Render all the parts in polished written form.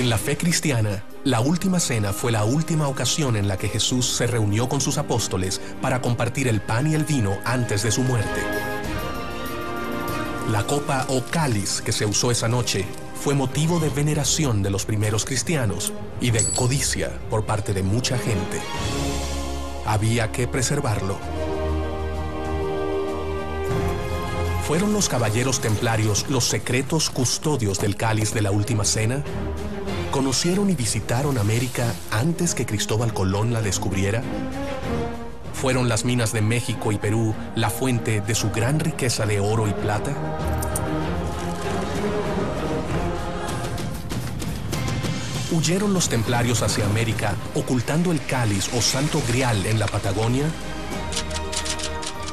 En la fe cristiana, la última cena fue la última ocasión en la que Jesús se reunió con sus apóstoles para compartir el pan y el vino antes de su muerte. La copa o cáliz que se usó esa noche fue motivo de veneración de los primeros cristianos y de codicia por parte de mucha gente. Había que preservarlo. ¿Fueron los caballeros templarios los secretos custodios del cáliz de la última cena? ¿Conocieron y visitaron América antes que Cristóbal Colón la descubriera? ¿Fueron las minas de México y Perú la fuente de su gran riqueza de oro y plata? ¿Huyeron los templarios hacia América ocultando el cáliz o santo grial en la Patagonia?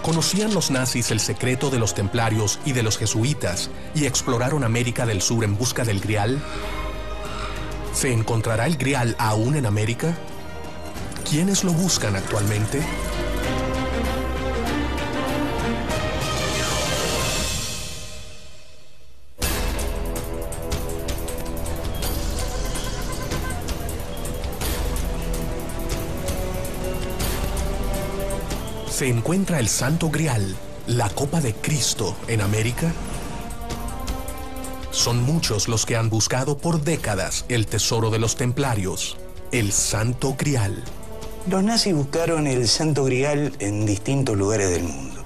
¿Conocían los nazis el secreto de los templarios y de los jesuitas y exploraron América del Sur en busca del grial? ¿Se encontrará el grial aún en América? ¿Quiénes lo buscan actualmente? ¿Se encuentra el Santo Grial, la Copa de Cristo, en América? Son muchos los que han buscado por décadas el tesoro de los templarios, el Santo Grial. Los nazis buscaron el Santo Grial en distintos lugares del mundo,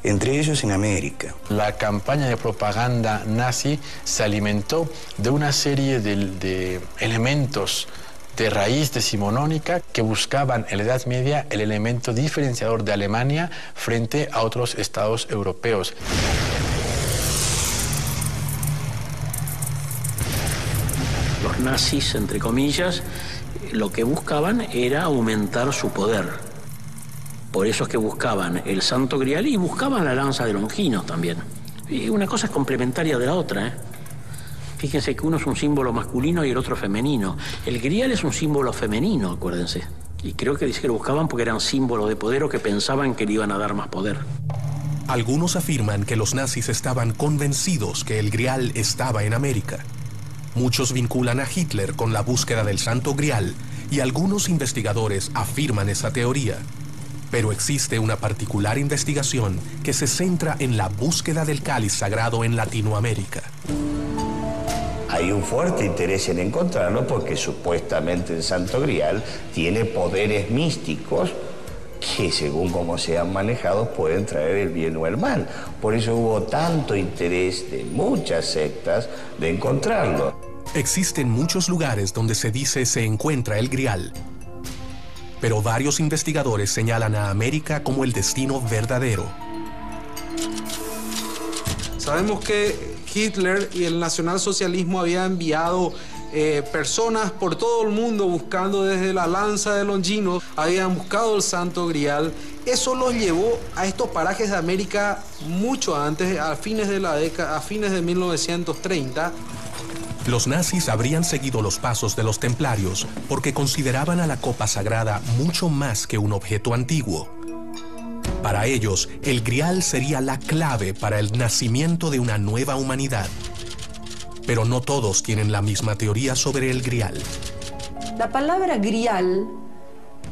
entre ellos en América. La campaña de propaganda nazi se alimentó de una serie de elementos de raíz decimonónica que buscaban en la Edad Media el elemento diferenciador de Alemania frente a otros estados europeos. Los nazis, entre comillas, lo que buscaban era aumentar su poder. Por eso es que buscaban el Santo Grial y buscaban la lanza de Longinos también. Y una cosa es complementaria de la otra, ¿eh? Fíjense que uno es un símbolo masculino y el otro femenino. El grial es un símbolo femenino, acuérdense. Y creo que dice que lo buscaban porque eran símbolos de poder o que pensaban que le iban a dar más poder. Algunos afirman que los nazis estaban convencidos que el grial estaba en América. Muchos vinculan a Hitler con la búsqueda del Santo Grial y algunos investigadores afirman esa teoría. Pero existe una particular investigación que se centra en la búsqueda del cáliz sagrado en Latinoamérica. Hay un fuerte interés en encontrarlo porque supuestamente el Santo Grial tiene poderes místicos que, según cómo sean manejados, pueden traer el bien o el mal. Por eso hubo tanto interés de muchas sectas de encontrarlo. Existen muchos lugares donde se dice se encuentra el Grial, pero varios investigadores señalan a América como el destino verdadero. Sabemos que Hitler y el nacionalsocialismo habían enviado personas por todo el mundo buscando desde la lanza de Longinos, habían buscado el Santo Grial. Eso los llevó a estos parajes de América mucho antes, a fines de 1930. Los nazis habrían seguido los pasos de los templarios porque consideraban a la copa sagrada mucho más que un objeto antiguo. Para ellos, el Grial sería la clave para el nacimiento de una nueva humanidad. Pero no todos tienen la misma teoría sobre el Grial. La palabra Grial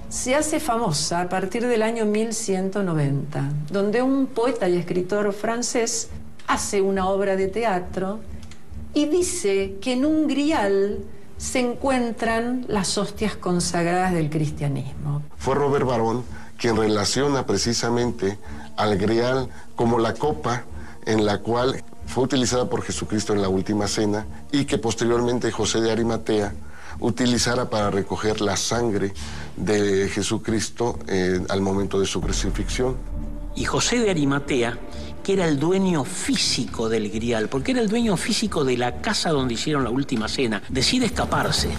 se hace famosa a partir del año 1190, donde un poeta y escritor francés hace una obra de teatro y dice que en un Grial se encuentran las hostias consagradas del cristianismo. Fue Robert Barón quien relaciona precisamente al Grial como la copa en la cual fue utilizada por Jesucristo en la última cena y que posteriormente José de Arimatea utilizara para recoger la sangre de Jesucristo al momento de su crucifixión. Y José de Arimatea, que era el dueño físico del Grial, porque era el dueño físico de la casa donde hicieron la última cena, decide escaparse.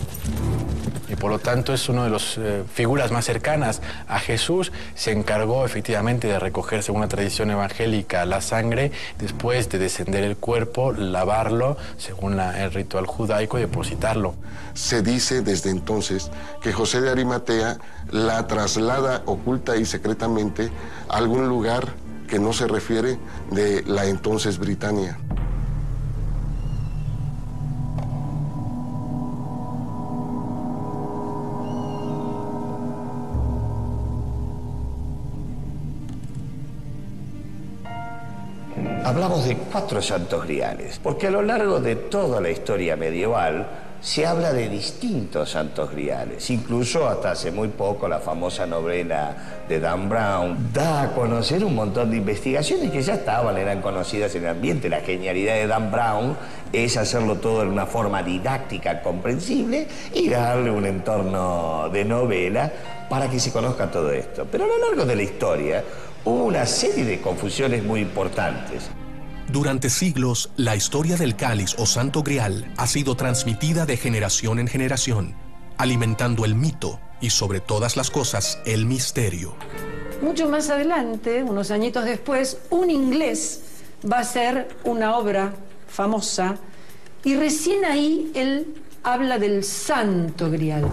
Y por lo tanto es una de las figuras más cercanas a Jesús. Se encargó efectivamente de recoger, según la tradición evangélica, la sangre, después de descender el cuerpo, lavarlo, según el ritual judaico, y depositarlo. Se dice desde entonces que José de Arimatea la traslada oculta y secretamente a algún lugar que no se refiere de la entonces Britania. hablamos de 4 santos griales, porque a lo largo de toda la historia medieval se habla de distintos santos griales. Incluso hasta hace muy poco la famosa novela de Dan Brown da a conocer un montón de investigaciones que ya eran conocidas en el ambiente. La genialidad de Dan Brown es hacerlo todo en una forma didáctica, comprensible, y darle un entorno de novela para que se conozca todo esto. Pero a lo largo de la historia hubo una serie de confusiones muy importantes. Durante siglos, la historia del cáliz o santo grial ha sido transmitida de generación en generación, alimentando el mito y, sobre todas las cosas, el misterio. Mucho más adelante, unos añitos después, un inglés va a hacer una obra famosa y recién ahí él habla del santo grial.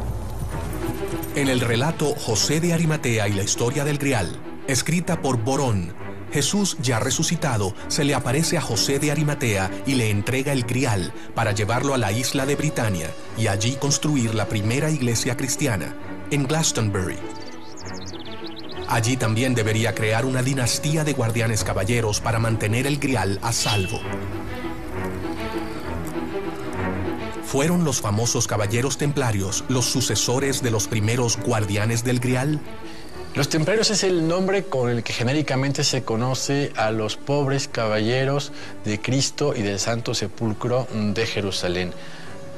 En el relato José de Arimatea y la historia del grial, escrita por Borón, Jesús, ya resucitado, se le aparece a José de Arimatea y le entrega el grial para llevarlo a la isla de Britania y allí construir la primera iglesia cristiana, en Glastonbury. Allí también debería crear una dinastía de guardianes caballeros para mantener el grial a salvo. ¿Fueron los famosos caballeros templarios los sucesores de los primeros guardianes del grial? Los templarios es el nombre con el que genéricamente se conoce a los pobres caballeros de Cristo y del Santo Sepulcro de Jerusalén.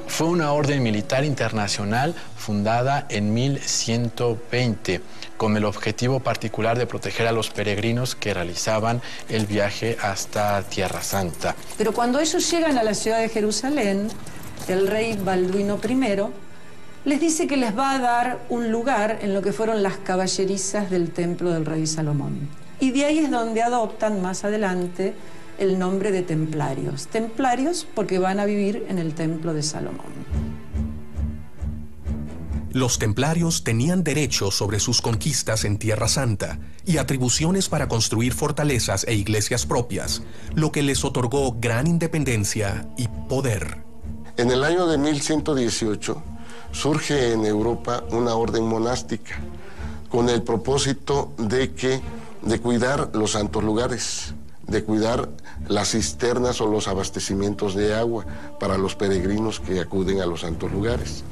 Fue una orden militar internacional fundada en 1120, con el objetivo particular de proteger a los peregrinos que realizaban el viaje hasta Tierra Santa. Pero cuando ellos llegan a la ciudad de Jerusalén, el rey Balduino I les dice que les va a dar un lugar en lo que fueron las caballerizas del templo del rey Salomón. Y de ahí es donde adoptan más adelante el nombre de templarios. Templarios porque van a vivir en el templo de Salomón. Los templarios tenían derecho sobre sus conquistas en Tierra Santa y atribuciones para construir fortalezas e iglesias propias, lo que les otorgó gran independencia y poder. En el año de 1118, surge en Europa una orden monástica con el propósito de cuidar los santos lugares, de cuidar las cisternas o los abastecimientos de agua para los peregrinos que acuden a los santos lugares.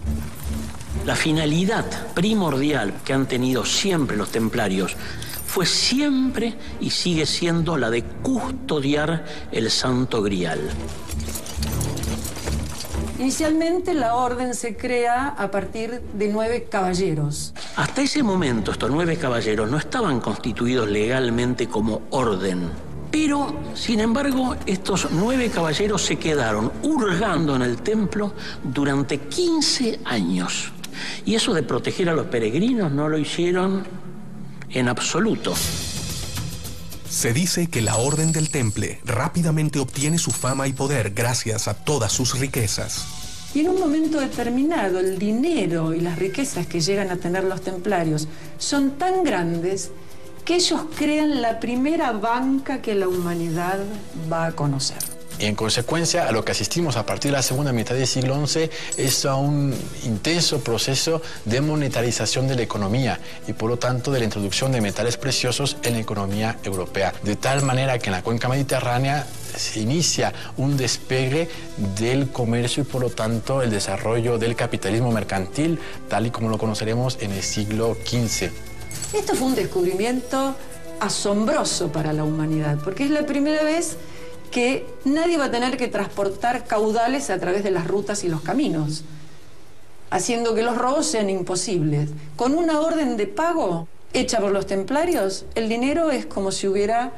La finalidad primordial que han tenido siempre los templarios fue siempre y sigue siendo la de custodiar el Santo Grial. Inicialmente la orden se crea a partir de 9 caballeros. Hasta ese momento estos 9 caballeros no estaban constituidos legalmente como orden. Pero, sin embargo, estos 9 caballeros se quedaron hurgando en el templo durante 15 años. Y eso de proteger a los peregrinos no lo hicieron en absoluto. Se dice que la Orden del Temple rápidamente obtiene su fama y poder gracias a todas sus riquezas. Y en un momento determinado, el dinero y las riquezas que llegan a tener los templarios son tan grandes que ellos crean la primera banca que la humanidad va a conocer. Y en consecuencia, a lo que asistimos a partir de la segunda mitad del siglo XI es a un intenso proceso de monetarización de la economía y por lo tanto de la introducción de metales preciosos en la economía europea. De tal manera que en la cuenca mediterránea se inicia un despegue del comercio y por lo tanto el desarrollo del capitalismo mercantil tal y como lo conoceremos en el siglo XV. Esto fue un descubrimiento asombroso para la humanidad porque es la primera vez que nadie va a tener que transportar caudales a través de las rutas y los caminos, haciendo que los robos sean imposibles. Con una orden de pago hecha por los templarios, el dinero es como si hubiera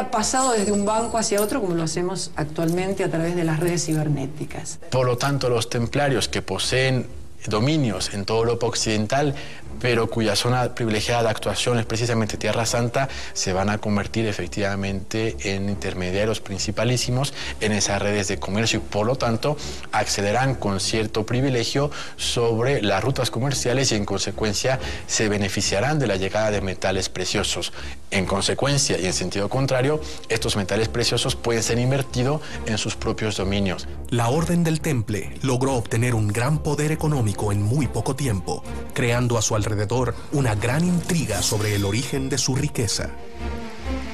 pasado desde un banco hacia otro, como lo hacemos actualmente a través de las redes cibernéticas. Por lo tanto, los templarios que poseen dominios en toda Europa occidental, pero cuya zona privilegiada de actuación es precisamente Tierra Santa, se van a convertir efectivamente en intermediarios principalísimos en esas redes de comercio y por lo tanto accederán con cierto privilegio sobre las rutas comerciales y en consecuencia se beneficiarán de la llegada de metales preciosos. En consecuencia y en sentido contrario, estos metales preciosos pueden ser invertidos en sus propios dominios. La Orden del Temple logró obtener un gran poder económico en muy poco tiempo, creando a su alrededor una gran intriga sobre el origen de su riqueza.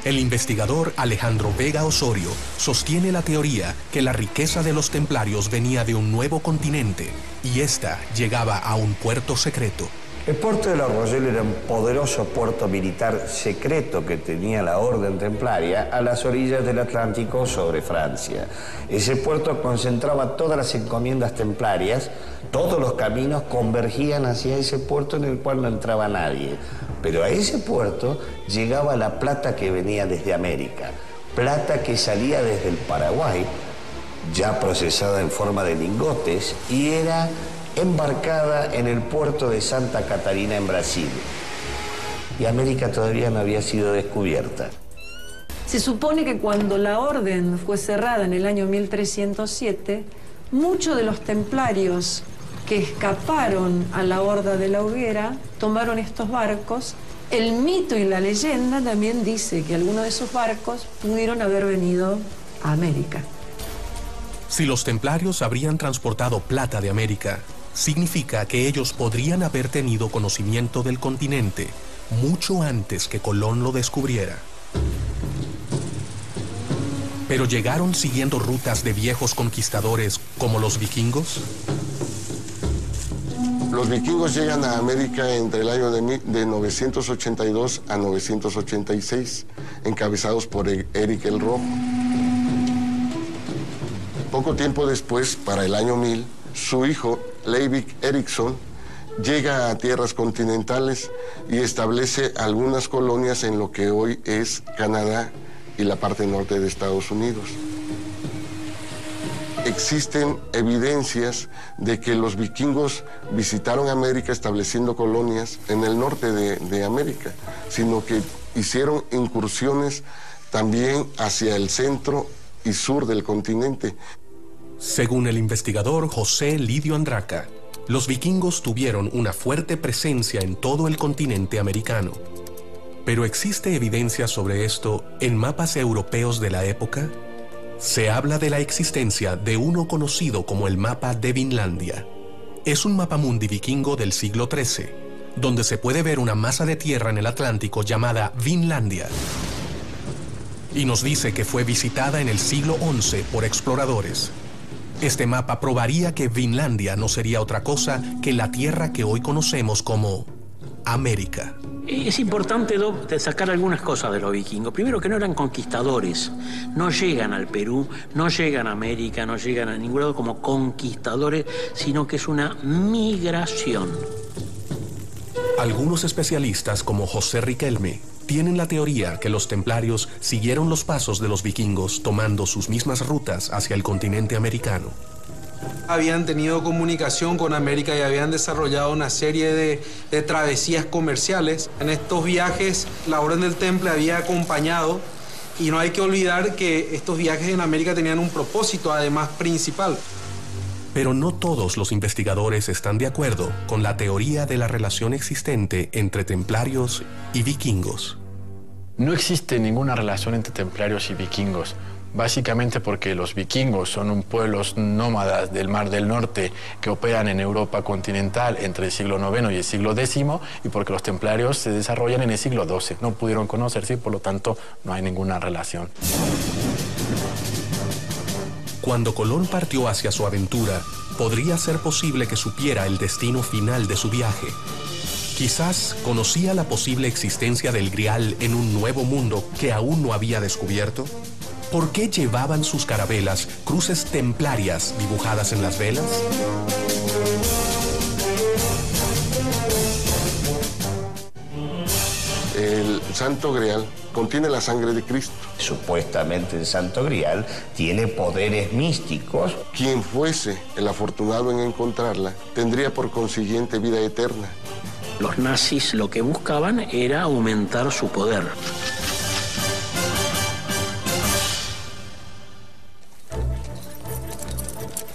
El investigador Alejandro Vega Osorio sostiene la teoría que la riqueza de los templarios venía de un nuevo continente y esta llegaba a un puerto secreto. El puerto de La Rochelle era un poderoso puerto militar secreto que tenía la Orden Templaria a las orillas del Atlántico sobre Francia. Ese puerto concentraba todas las encomiendas templarias, todos los caminos convergían hacia ese puerto en el cual no entraba nadie. Pero a ese puerto llegaba la plata que venía desde América, plata que salía desde el Paraguay, ya procesada en forma de lingotes, y era embarcada en el puerto de Santa Catarina en Brasil. Y América todavía no había sido descubierta. Se supone que cuando la orden fue cerrada en el año 1307, muchos de los templarios que escaparon a la Horda de la Hoguera tomaron estos barcos. El mito y la leyenda también dice que algunos de esos barcos pudieron haber venido a América. Si los templarios habrían transportado plata de América, significa que ellos podrían haber tenido conocimiento del continente mucho antes que Colón lo descubriera. ¿Pero llegaron siguiendo rutas de viejos conquistadores como los vikingos? Los vikingos llegan a América entre el año de 982 a 986, encabezados por Eric el Rojo. Poco tiempo después, para el año 1000, su hijo, Leivik Eriksson, llega a tierras continentales y establece algunas colonias en lo que hoy es Canadá y la parte norte de Estados Unidos. Existen evidencias de que los vikingos visitaron América estableciendo colonias en el norte de América, sino que hicieron incursiones también hacia el centro y sur del continente. Según el investigador José Lidio Andraca, los vikingos tuvieron una fuerte presencia en todo el continente americano. ¿Pero existe evidencia sobre esto en mapas europeos de la época? Se habla de la existencia de uno conocido como el mapa de Vinlandia. Es un mapamundi vikingo del siglo XIII, donde se puede ver una masa de tierra en el Atlántico llamada Vinlandia. Y nos dice que fue visitada en el siglo XI por exploradores. Este mapa probaría que Vinlandia no sería otra cosa que la tierra que hoy conocemos como América. Es importante destacar algunas cosas de los vikingos. Primero, que no eran conquistadores. No llegan al Perú, no llegan a América, no llegan a ningún lado como conquistadores, sino que es una migración. Algunos especialistas, como José Riquelme, tienen la teoría que los templarios siguieron los pasos de los vikingos tomando sus mismas rutas hacia el continente americano. Habían tenido comunicación con América y habían desarrollado una serie de travesías comerciales. En estos viajes la Orden del Temple había acompañado, y no hay que olvidar que estos viajes en América tenían un propósito además principal. Pero no todos los investigadores están de acuerdo con la teoría de la relación existente entre templarios y vikingos. No existe ninguna relación entre templarios y vikingos, básicamente porque los vikingos son pueblos nómadas del Mar del Norte que operan en Europa continental entre el siglo IX y el siglo X, y porque los templarios se desarrollan en el siglo XII. No pudieron conocerse y por lo tanto no hay ninguna relación. Cuando Colón partió hacia su aventura, podría ser posible que supiera el destino final de su viaje. Quizás conocía la posible existencia del Grial en un nuevo mundo que aún no había descubierto. ¿Por qué llevaban sus carabelas cruces templarias dibujadas en las velas? El Santo Grial contiene la sangre de Cristo. Supuestamente el Santo Grial tiene poderes místicos. Quien fuese el afortunado en encontrarla tendría por consiguiente vida eterna. Los nazis lo que buscaban era aumentar su poder.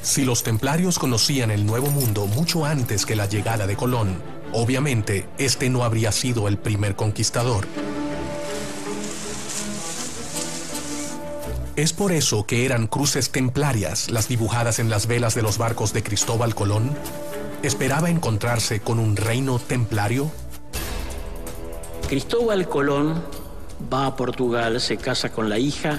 Si los templarios conocían el Nuevo Mundo mucho antes que la llegada de Colón, obviamente este no habría sido el primer conquistador. ¿Es por eso que eran cruces templarias las dibujadas en las velas de los barcos de Cristóbal Colón? ¿Esperaba encontrarse con un reino templario? Cristóbal Colón va a Portugal, se casa con la hija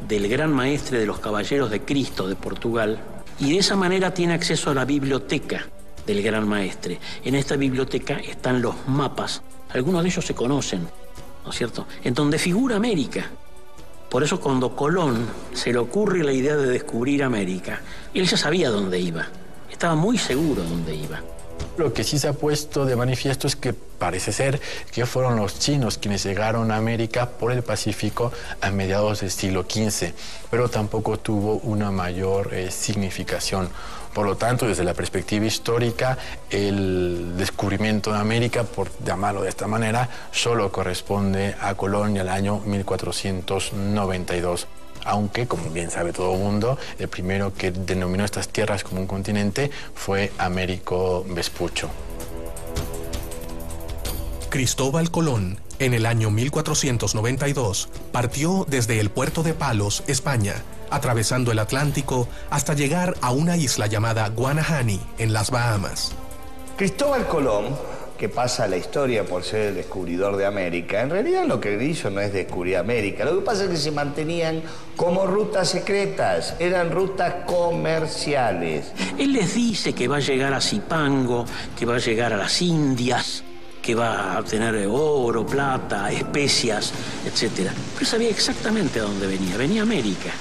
del gran maestre de los Caballeros de Cristo de Portugal, y de esa manera tiene acceso a la biblioteca del gran maestre. En esta biblioteca están los mapas, algunos de ellos se conocen, ¿no es cierto?, en donde figura América. Por eso cuando Colón se le ocurre la idea de descubrir América, él ya sabía dónde iba, estaba muy seguro dónde iba. Lo que sí se ha puesto de manifiesto es que parece ser que fueron los chinos quienes llegaron a América por el Pacífico a mediados del siglo XV, pero tampoco tuvo una mayor significación. Por lo tanto, desde la perspectiva histórica, el descubrimiento de América, por llamarlo de esta manera, solo corresponde a Colón y al año 1492. Aunque, como bien sabe todo el mundo, el primero que denominó estas tierras como un continente fue Américo Vespucio. Cristóbal Colón, en el año 1492, partió desde el puerto de Palos, España, atravesando el Atlántico hasta llegar a una isla llamada Guanahani, en las Bahamas. Cristóbal Colón, que pasa a la historia por ser el descubridor de América, en realidad lo que hizo no es descubrir América. Lo que pasa es que se mantenían como rutas secretas, eran rutas comerciales. Él les dice que va a llegar a Zipango, que va a llegar a las Indias, que va a tener oro, plata, especias, etc. Pero sabía exactamente a dónde venía. Venía a América.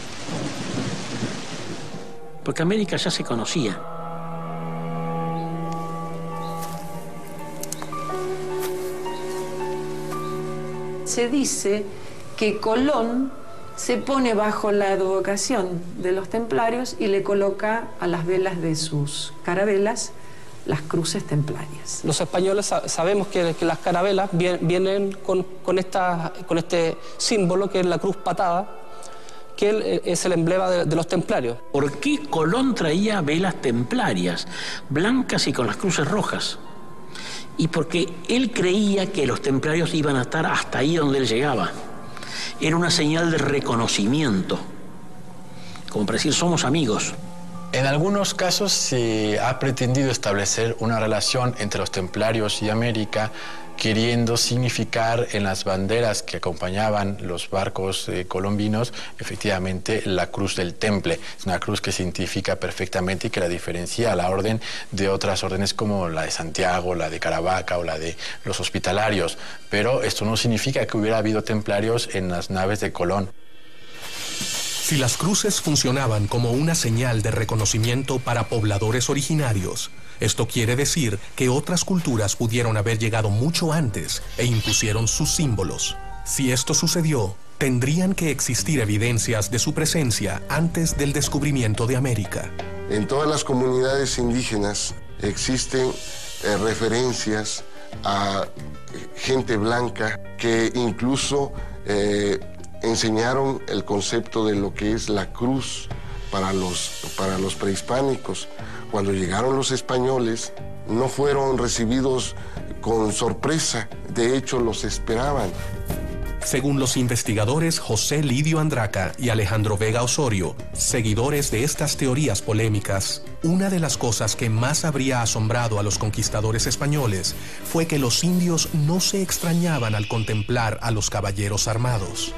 Porque América ya se conocía. Se dice que Colón se pone bajo la advocación de los templarios y le coloca a las velas de sus carabelas las cruces templarias. Los españoles sabemos que las carabelas vienen con este símbolo que es la cruz patada, que es el emblema de los templarios. ¿Por qué Colón traía velas templarias, blancas y con las cruces rojas? Y porque él creía que los templarios iban a estar hasta ahí donde él llegaba. Era una señal de reconocimiento, como para decir, somos amigos. En algunos casos se ha pretendido establecer una relación entre los templarios y América, queriendo significar en las banderas que acompañaban los barcos colombinos, efectivamente, la cruz del Temple. Es una cruz que se identifica perfectamente y que la diferencia a la orden de otras órdenes como la de Santiago, la de Caravaca o la de los hospitalarios. Pero esto no significa que hubiera habido templarios en las naves de Colón. Si las cruces funcionaban como una señal de reconocimiento para pobladores originarios, esto quiere decir que otras culturas pudieron haber llegado mucho antes e impusieron sus símbolos. Si esto sucedió, tendrían que existir evidencias de su presencia antes del descubrimiento de América. En todas las comunidades indígenas existen referencias a gente blanca que incluso enseñaron el concepto de lo que es la cruz para los prehispánicos. Cuando llegaron los españoles, no fueron recibidos con sorpresa, de hecho los esperaban. Según los investigadores José Lidio Andraca y Alejandro Vega Osorio, seguidores de estas teorías polémicas, una de las cosas que más habría asombrado a los conquistadores españoles fue que los indios no se extrañaban al contemplar a los caballeros armados.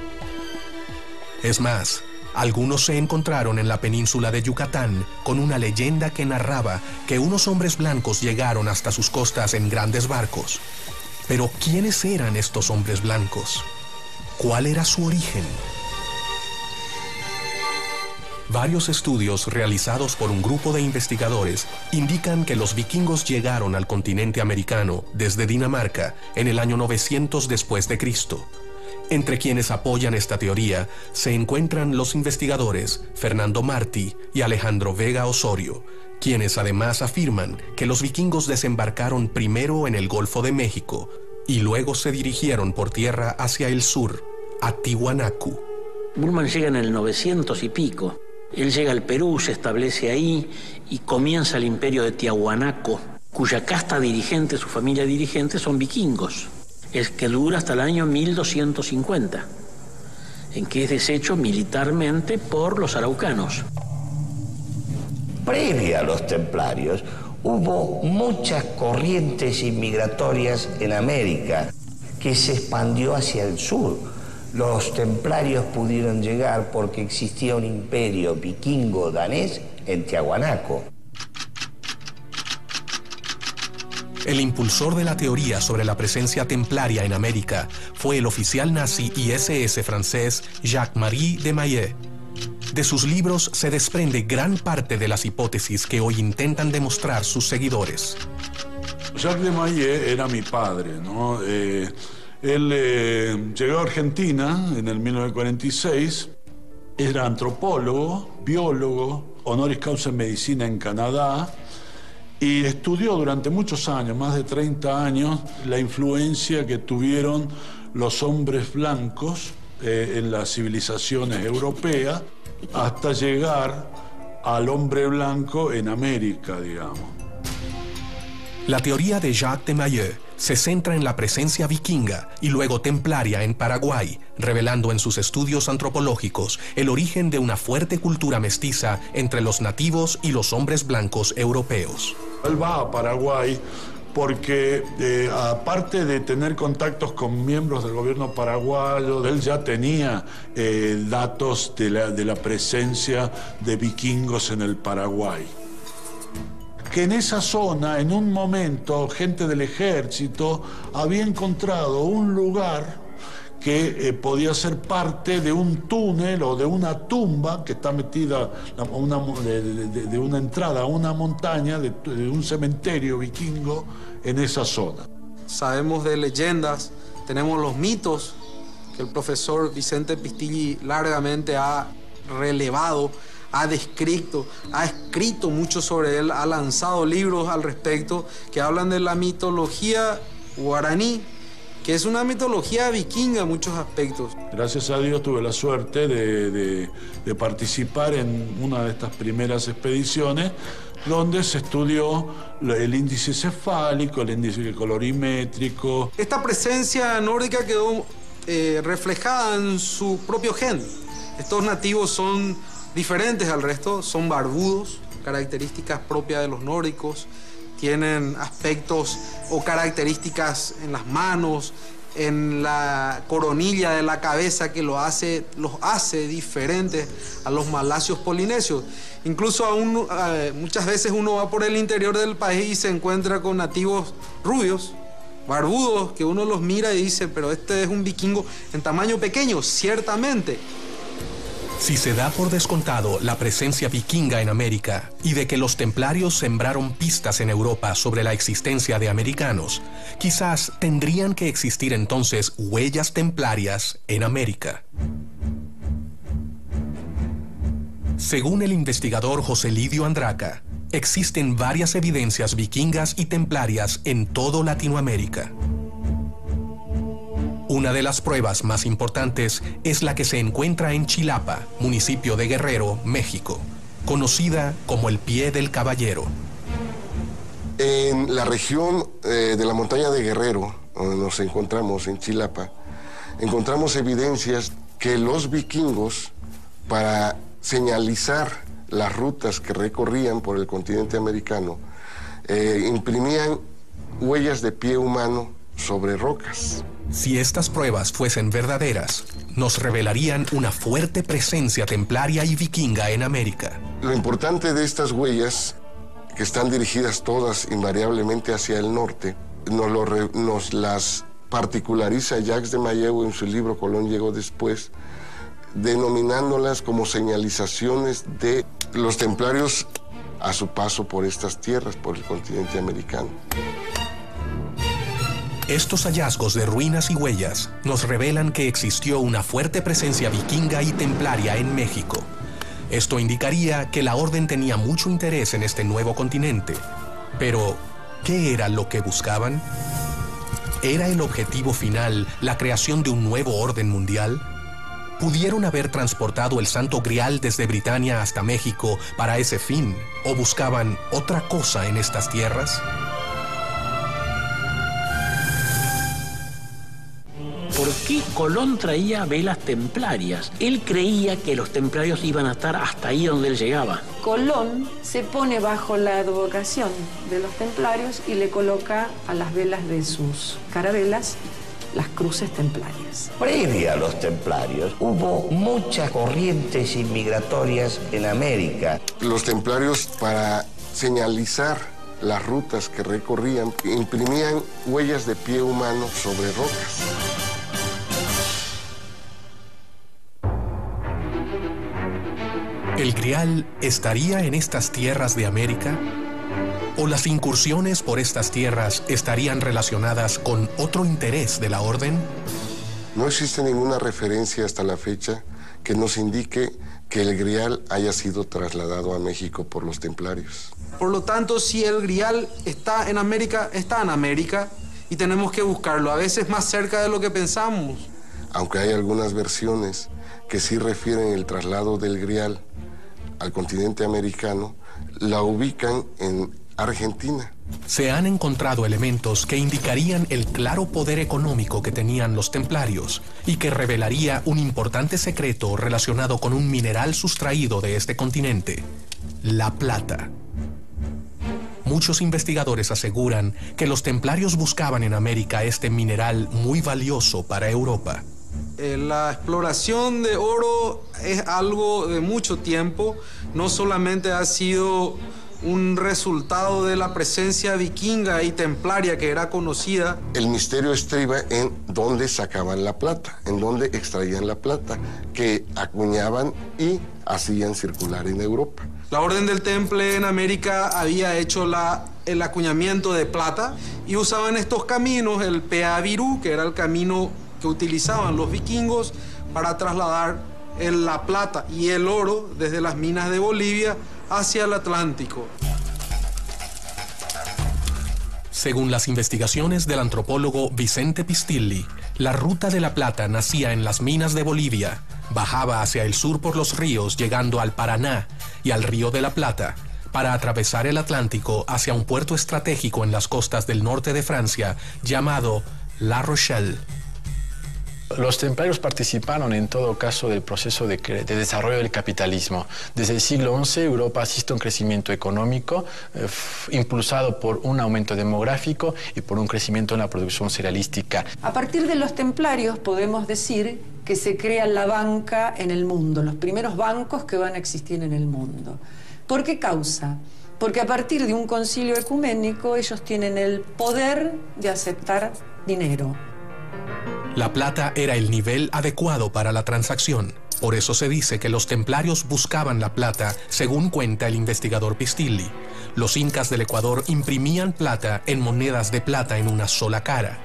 Es más, algunos se encontraron en la península de Yucatán con una leyenda que narraba que unos hombres blancos llegaron hasta sus costas en grandes barcos. Pero ¿quiénes eran estos hombres blancos? ¿Cuál era su origen? Varios estudios realizados por un grupo de investigadores indican que los vikingos llegaron al continente americano desde Dinamarca en el año 900 después de Cristo. Entre quienes apoyan esta teoría se encuentran los investigadores Fernando Martí y Alejandro Vega Osorio, quienes además afirman que los vikingos desembarcaron primero en el Golfo de México y luego se dirigieron por tierra hacia el sur, a Tiwanaku. Burman llega en el 900 y pico. Él llega al Perú, se establece ahí y comienza el imperio de Tiahuanaco, cuya casta dirigente, su familia dirigente, son vikingos. Es que dura hasta el año 1250, en que es deshecho militarmente por los araucanos. Previa a los templarios, hubo muchas corrientes inmigratorias en América que se expandió hacia el sur. Los templarios pudieron llegar porque existía un imperio vikingo-danés en Tiahuanaco. El impulsor de la teoría sobre la presencia templaria en América fue el oficial nazi y SS francés Jacques-Marie de Maillet. De sus libros se desprende gran parte de las hipótesis que hoy intentan demostrar sus seguidores. Jacques de Maillet era mi padre, ¿no? Él llegó a Argentina en el 1946, era antropólogo, biólogo, honoris causa en medicina en Canadá, y estudió durante muchos años, más de 30 años, la influencia que tuvieron los hombres blancos en las civilizaciones europeas hasta llegar al hombre blanco en América, digamos. La teoría de Jacques de Maillet se centra en la presencia vikinga y luego templaria en Paraguay, revelando en sus estudios antropológicos el origen de una fuerte cultura mestiza entre los nativos y los hombres blancos europeos. Él va a Paraguay porque aparte de tener contactos con miembros del gobierno paraguayo, él ya tenía datos de la presencia de vikingos en el Paraguay. Que en esa zona, en un momento, gente del ejército había encontrado un lugar que podía ser parte de un túnel o de una tumba que está metida de una entrada a una montaña, de un cementerio vikingo en esa zona. Sabemos de leyendas, tenemos los mitos que el profesor Vicente Pistilli largamente ha relevado, ha descrito, ha escrito mucho sobre él, ha lanzado libros al respecto que hablan de la mitología guaraní, que es una mitología vikinga en muchos aspectos. Gracias a Dios tuve la suerte de participar en una de estas primeras expediciones donde se estudió el índice cefálico, el índice colorimétrico. Esta presencia nórdica quedó reflejada en su propio gen. Estos nativos son diferentes al resto, son barbudos, características propias de los nórdicos, tienen aspectos o características en las manos, en la coronilla de la cabeza que los hace diferentes a los malasios polinesios. Incluso muchas veces uno va por el interior del país y se encuentra con nativos rubios, barbudos, que uno los mira y dice, pero este es un vikingo en tamaño pequeño, ciertamente. Si se da por descontado la presencia vikinga en América y de que los templarios sembraron pistas en Europa sobre la existencia de americanos, quizás tendrían que existir entonces huellas templarias en América. Según el investigador José Lidio Andraca, existen varias evidencias vikingas y templarias en todo Latinoamérica. Una de las pruebas más importantes es la que se encuentra en Chilapa, municipio de Guerrero, México, conocida como el Pie del Caballero. En la región de la montaña de Guerrero, donde nos encontramos en Chilapa, encontramos evidencias que los vikingos, para señalizar las rutas que recorrían por el continente americano, imprimían huellas de pie humano sobre rocas. Si estas pruebas fuesen verdaderas, nos revelarían una fuerte presencia templaria y vikinga en América. Lo importante de estas huellas, que están dirigidas todas invariablemente hacia el norte, nos las particulariza Jacques de Maillet en su libro Colón llegó después, denominándolas como señalizaciones de los templarios a su paso por estas tierras, por el continente americano. Estos hallazgos de ruinas y huellas nos revelan que existió una fuerte presencia vikinga y templaria en México. Esto indicaría que la orden tenía mucho interés en este nuevo continente. Pero, ¿qué era lo que buscaban? ¿Era el objetivo final la creación de un nuevo orden mundial? ¿Pudieron haber transportado el Santo Grial desde Britania hasta México para ese fin? ¿O buscaban otra cosa en estas tierras? ¿Por qué Colón traía velas templarias? Él creía que los templarios iban a estar hasta ahí donde él llegaba. Colón se pone bajo la advocación de los templarios y le coloca a las velas de sus carabelas las cruces templarias. Previa a los templarios, hubo muchas corrientes inmigratorias en América. Los templarios, para señalizar las rutas que recorrían, imprimían huellas de pie humano sobre rocas. ¿El Grial estaría en estas tierras de América? ¿O las incursiones por estas tierras estarían relacionadas con otro interés de la orden? No existe ninguna referencia hasta la fecha que nos indique que el Grial haya sido trasladado a México por los templarios. Por lo tanto, si el Grial está en América y tenemos que buscarlo, a veces más cerca de lo que pensamos. Aunque hay algunas versiones que sí refieren el traslado del Grial al continente americano, la ubican en Argentina. Se han encontrado elementos que indicarían el claro poder económico que tenían los templarios y que revelaría un importante secreto relacionado con un mineral sustraído de este continente, la plata. Muchos investigadores aseguran que los templarios buscaban en América este mineral muy valioso para Europa. La exploración de oro es algo de mucho tiempo, no solamente ha sido un resultado de la presencia vikinga y templaria que era conocida. El misterio estriba en dónde sacaban la plata, en dónde extraían la plata, que acuñaban y hacían circular en Europa. La Orden del Temple en América había hecho el acuñamiento de plata y usaban estos caminos, el Peavirú, que era el camino que utilizaban los vikingos para trasladar la plata y el oro desde las minas de Bolivia hacia el Atlántico. Según las investigaciones del antropólogo Vicente Pistilli, la ruta de la plata nacía en las minas de Bolivia, bajaba hacia el sur por los ríos llegando al Paraná y al Río de la Plata, para atravesar el Atlántico hacia un puerto estratégico en las costas del norte de Francia llamado La Rochelle. Los templarios participaron en todo caso del proceso de desarrollo del capitalismo. Desde el siglo XI Europa asiste a un crecimiento económico impulsado por un aumento demográfico y por un crecimiento en la producción cerealística. A partir de los templarios podemos decir que se crea la banca en el mundo, los primeros bancos que van a existir en el mundo. ¿Por qué causa? Porque a partir de un concilio ecuménico ellos tienen el poder de aceptar dinero. La plata era el nivel adecuado para la transacción. Por eso se dice que los templarios buscaban la plata, según cuenta el investigador Pistilli. Los incas del Ecuador imprimían plata en monedas de plata en una sola cara.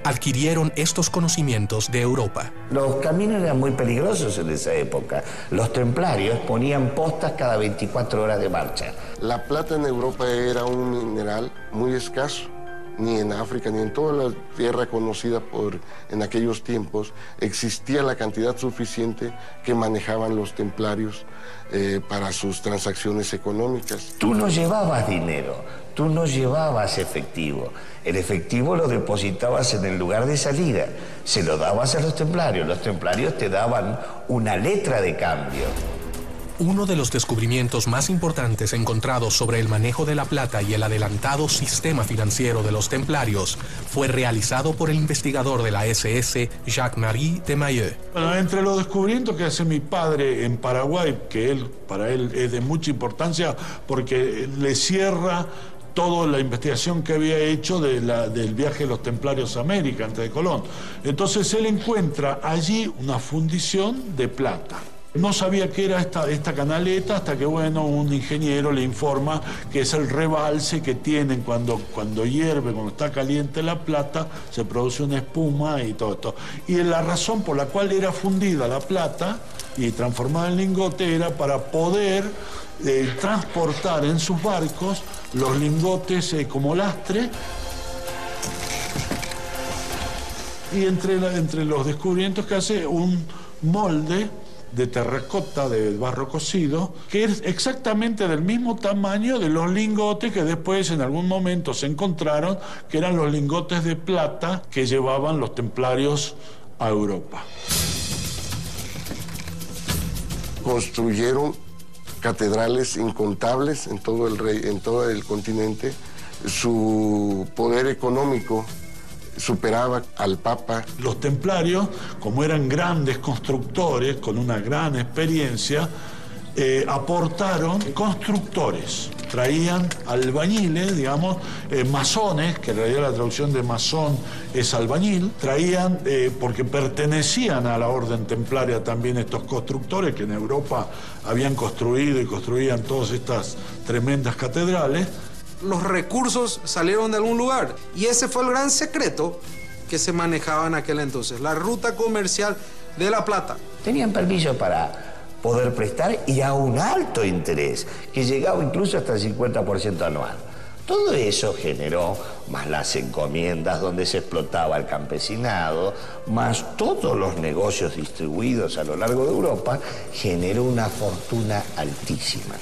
Adquirieron estos conocimientos de Europa. Los caminos eran muy peligrosos en esa época. Los templarios ponían postas cada 24 horas de marcha. La plata en Europa era un mineral muy escaso. Ni en África, ni en toda la tierra conocida en aquellos tiempos, existía la cantidad suficiente que manejaban los templarios para sus transacciones económicas. Tú no llevabas dinero, tú no llevabas efectivo. El efectivo lo depositabas en el lugar de salida, se lo dabas a los templarios te daban una letra de cambio. Uno de los descubrimientos más importantes encontrados sobre el manejo de la plata y el adelantado sistema financiero de los templarios fue realizado por el investigador de la SS, Jacques-Marie de Maillet. Bueno, entre los descubrimientos que hace mi padre en Paraguay, que para él es de mucha importancia porque le cierra toda la investigación que había hecho del viaje de los templarios a América antes de Colón. Entonces él encuentra allí una fundición de plata. No sabía qué era esta canaleta hasta que, bueno, un ingeniero le informa que es el rebalse que tienen cuando hierve, cuando está caliente la plata, se produce una espuma y todo esto. Y la razón por la cual era fundida la plata y transformada en lingote era para poder transportar en sus barcos los lingotes como lastre. Y entre los descubrimientos que hace un molde de terracota, de barro cocido, que es exactamente del mismo tamaño de los lingotes que después en algún momento se encontraron, que eran los lingotes de plata que llevaban los templarios a Europa. Construyeron catedrales incontables en todo el continente. Su poder económico superaba al Papa. Los templarios, como eran grandes constructores, con una gran experiencia, aportaron constructores, traían albañiles, digamos, masones, que en realidad la traducción de masón es albañil, traían, porque pertenecían a la orden templaria también estos constructores que en Europa habían construido y construían todas estas tremendas catedrales. Los recursos salieron de algún lugar y ese fue el gran secreto que se manejaba en aquel entonces, la ruta comercial de la plata. Tenían permiso para poder prestar y a un alto interés, que llegaba incluso hasta el 50% anual. Todo eso generó, más las encomiendas donde se explotaba el campesinado, más todos los negocios distribuidos a lo largo de Europa, generó una fortuna altísima.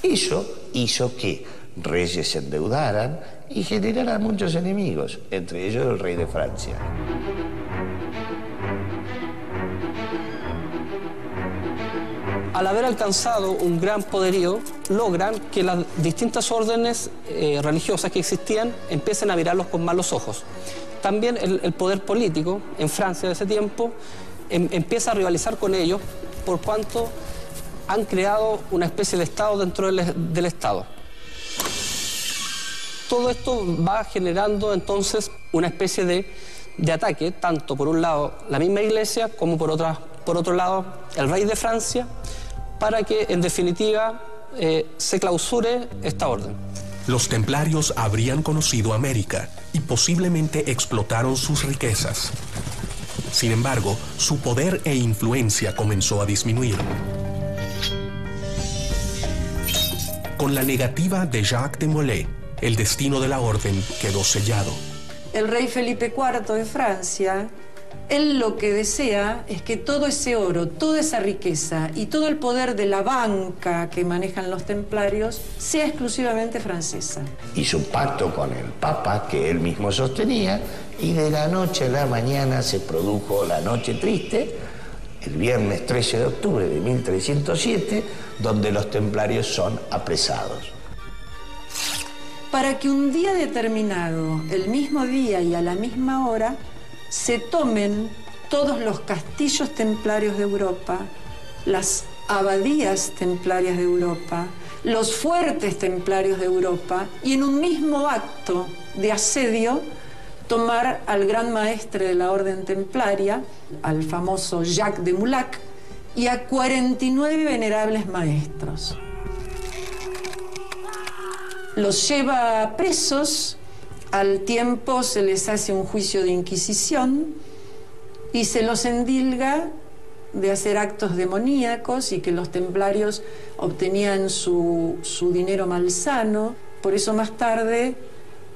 Eso hizo que reyes se endeudaran y generaran muchos enemigos, entre ellos el rey de Francia. Al haber alcanzado un gran poderío, logran que las distintas órdenes religiosas que existían empiecen a mirarlos con malos ojos. También el poder político en Francia de ese tiempo empieza a rivalizar con ellos por cuanto han creado una especie de Estado dentro del Estado. Todo esto va generando entonces una especie de ataque, tanto por un lado la misma Iglesia como por otro lado el rey de Francia, para que en definitiva se clausure esta orden. Los templarios habrían conocido América y posiblemente explotaron sus riquezas. Sin embargo, su poder e influencia comenzó a disminuir. Con la negativa de Jacques de Molay, el destino de la orden quedó sellado. El rey Felipe IV de Francia, él lo que desea es que todo ese oro, toda esa riqueza y todo el poder de la banca que manejan los templarios sea exclusivamente francesa. Hizo un pacto con el Papa que él mismo sostenía y de la noche a la mañana se produjo la noche triste, el viernes 13 de octubre de 1307, donde los templarios son apresados. Para que un día determinado, el mismo día y a la misma hora, se tomen todos los castillos templarios de Europa, las abadías templarias de Europa, los fuertes templarios de Europa, y en un mismo acto de asedio tomar al gran maestre de la orden templaria, al famoso Jacques de Molay, y a 49 venerables maestros. Los lleva presos. Al tiempo se les hace un juicio de inquisición y se los endilga de hacer actos demoníacos y que los templarios obtenían su dinero malsano. Por eso más tarde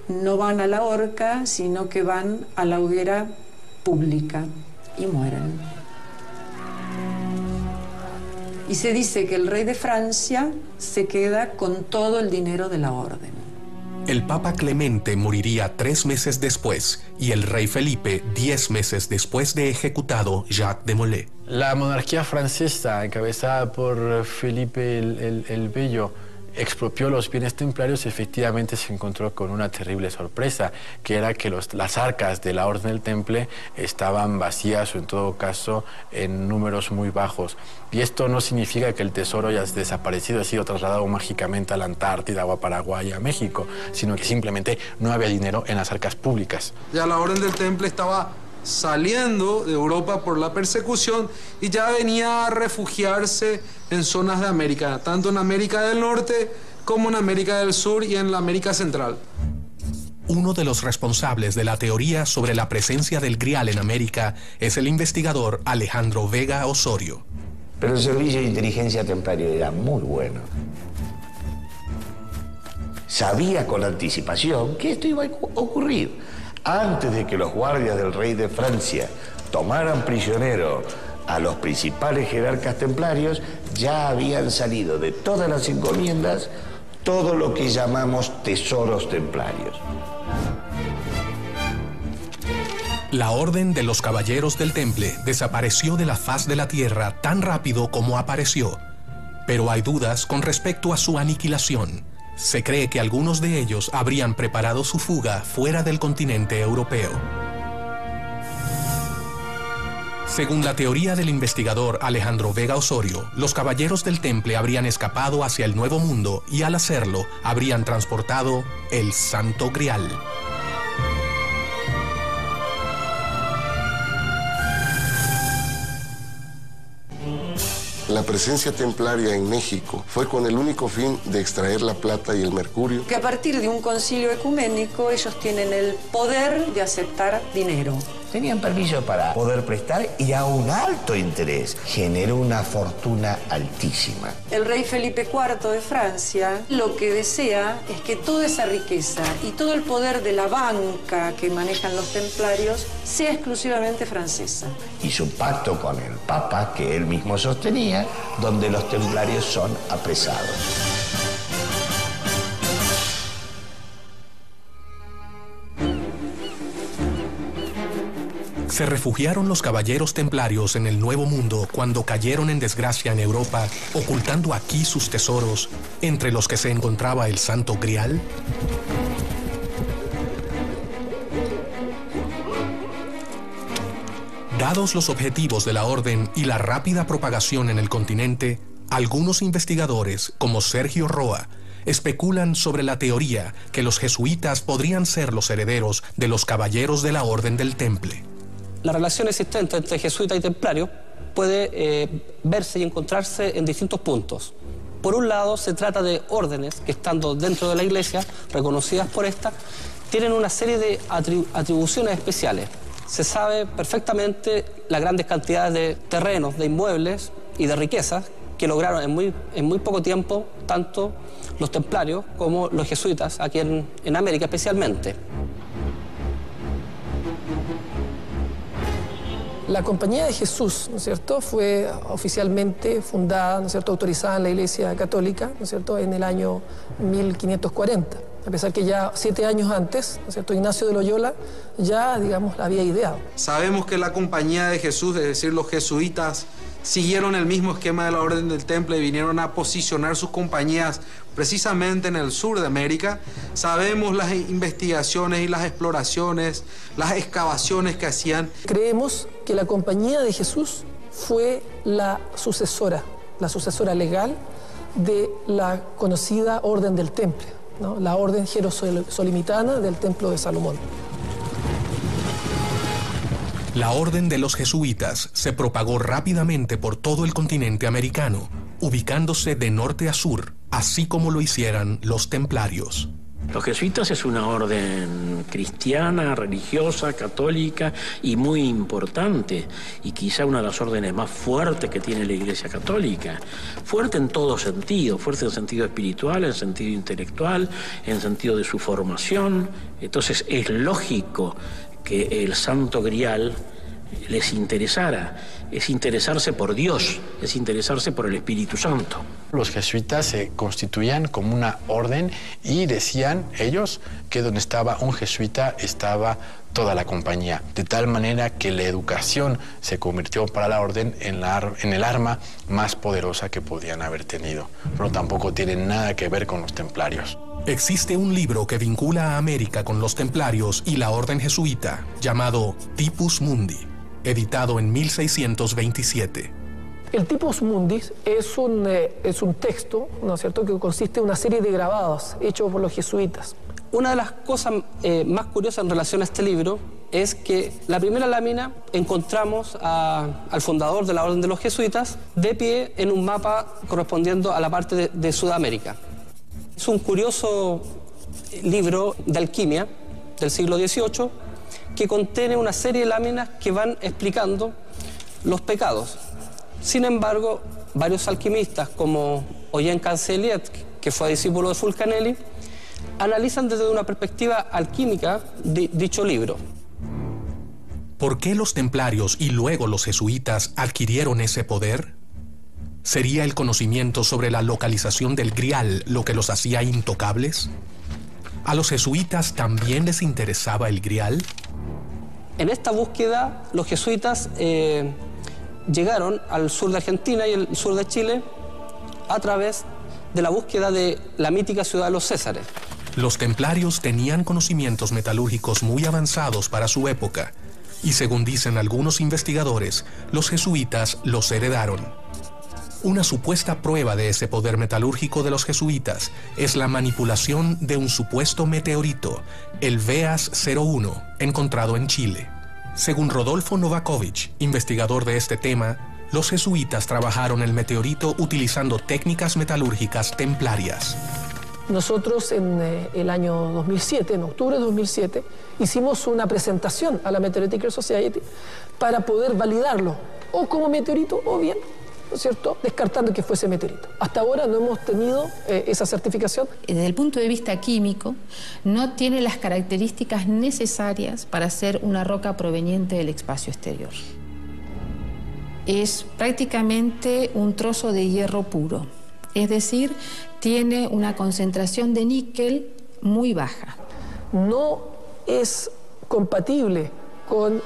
no van a la horca, sino que van a la hoguera pública y mueren. Y se dice que el rey de Francia se queda con todo el dinero de la orden. El Papa Clemente moriría 3 meses después y el rey Felipe 10 meses después de ejecutado Jacques de Molay. La monarquía francesa, encabezada por Felipe el Bello, expropió los bienes templarios y efectivamente se encontró con una terrible sorpresa, que era que las arcas de la Orden del Temple estaban vacías o en todo caso en números muy bajos. Y esto no significa que el tesoro haya desaparecido, ha sido trasladado mágicamente a la Antártida o a Paraguay, a México, sino que simplemente no había dinero en las arcas públicas. Ya la Orden del Temple estaba saliendo de Europa por la persecución y ya venía a refugiarse en zonas de América, tanto en América del Norte como en América del Sur y en la América Central. Uno de los responsables de la teoría sobre la presencia del Grial en América es el investigador Alejandro Vega Osorio. Pero el servicio de inteligencia templario era muy bueno. Sabía con anticipación que esto iba a ocurrir. Antes de que los guardias del rey de Francia tomaran prisionero a los principales jerarcas templarios, ya habían salido de todas las encomiendas todo lo que llamamos tesoros templarios. La Orden de los Caballeros del Temple desapareció de la faz de la tierra tan rápido como apareció, pero hay dudas con respecto a su aniquilación. Se cree que algunos de ellos habrían preparado su fuga fuera del continente europeo. Según la teoría del investigador Alejandro Vega Osorio, los caballeros del Temple habrían escapado hacia el Nuevo Mundo y al hacerlo habrían transportado el Santo Grial. La presencia templaria en México fue con el único fin de extraer la plata y el mercurio. Que a partir de un concilio ecuménico ellos tienen el poder de aceptar dinero. Tenían permiso para poder prestar y a un alto interés. Generó una fortuna altísima. El rey Felipe IV de Francia lo que desea es que toda esa riqueza y todo el poder de la banca que manejan los templarios sea exclusivamente francesa. Hizo un pacto con el Papa, que él mismo sostenía, donde los templarios son apresados. Se refugiaron los caballeros templarios en el Nuevo Mundo cuando cayeron en desgracia en Europa, ocultando aquí sus tesoros, entre los que se encontraba el Santo Grial. Dados los objetivos de la orden y la rápida propagación en el continente, algunos investigadores, como Sergio Roa, especulan sobre la teoría que los jesuitas podrían ser los herederos de los caballeros de la Orden del Temple. La relación existente entre jesuita y templario puede verse y encontrarse en distintos puntos. Por un lado, se trata de órdenes que, estando dentro de la Iglesia, reconocidas por esta, tienen una serie de atribuciones especiales. Se sabe perfectamente las grandes cantidades de terrenos, de inmuebles y de riquezas que lograron en muy poco tiempo tanto los templarios como los jesuitas, aquí en América especialmente. La Compañía de Jesús, ¿no es cierto?, fue oficialmente fundada, ¿no es cierto?, autorizada en la Iglesia Católica, ¿no es cierto?, en el año 1540. A pesar que ya 7 años antes, ¿no es cierto?, Ignacio de Loyola ya, digamos, la había ideado. Sabemos que la Compañía de Jesús, es decir, los jesuitas, siguieron el mismo esquema de la Orden del Temple y vinieron a posicionar sus compañías precisamente en el sur de América. Sabemos las investigaciones y las exploraciones, las excavaciones que hacían. Creemos que la Compañía de Jesús fue la sucesora legal de la conocida Orden del Temple, ¿no?, la Orden Jerosolimitana del Templo de Salomón. La Orden de los Jesuitas se propagó rápidamente por todo el continente americano, ubicándose de norte a sur, así como lo hicieran los templarios. Los jesuitas es una orden cristiana, religiosa, católica y muy importante, y quizá una de las órdenes más fuertes que tiene la Iglesia Católica. Fuerte en todo sentido, fuerte en sentido espiritual, en sentido intelectual, en sentido de su formación. Entonces es lógico que el Santo Grial les interesara. Es interesarse por Dios, es interesarse por el Espíritu Santo. Los jesuitas se constituían como una orden y decían ellos que donde estaba un jesuita estaba toda la compañía, de tal manera que la educación se convirtió para la orden en el arma más poderosa que podían haber tenido, pero tampoco tienen nada que ver con los templarios. Existe un libro que vincula a América con los templarios y la orden jesuita, llamado Typus Mundi, editado en 1627. El Typus Mundi es un texto, ¿no es cierto?, que consiste en una serie de grabados hechos por los jesuitas. Una de las cosas más curiosas en relación a este libro es que la primera lámina encontramos al fundador de la Orden de los Jesuitas de pie en un mapa correspondiendo a la parte de Sudamérica. Es un curioso libro de alquimia del siglo XVIII que contiene una serie de láminas que van explicando los pecados. Sin embargo, varios alquimistas como Eugène Canceliet, que fue discípulo de Fulcanelli, analizan desde una perspectiva alquímica dicho libro. ¿Por qué los templarios y luego los jesuitas adquirieron ese poder? ¿Sería el conocimiento sobre la localización del Grial lo que los hacía intocables? ¿A los jesuitas también les interesaba el Grial? En esta búsqueda, los jesuitas llegaron al sur de Argentina y el sur de Chile a través de la búsqueda de la mítica ciudad de los Césares. Los templarios tenían conocimientos metalúrgicos muy avanzados para su época, y según dicen algunos investigadores, los jesuitas los heredaron. Una supuesta prueba de ese poder metalúrgico de los jesuitas es la manipulación de un supuesto meteorito, el VEAS 01, encontrado en Chile. Según Rodolfo Novakovich, investigador de este tema, los jesuitas trabajaron el meteorito utilizando técnicas metalúrgicas templarias. Nosotros en el año 2007, en octubre de 2007, hicimos una presentación a la Meteoritical Society para poder validarlo, o como meteorito o bien, ¿no es cierto?, descartando que fuese meteorito. Hasta ahora no hemos tenido esa certificación. Desde el punto de vista químico, no tiene las características necesarias para ser una roca proveniente del espacio exterior. Es prácticamente un trozo de hierro puro, es decir, tiene una concentración de níquel muy baja. No es compatible con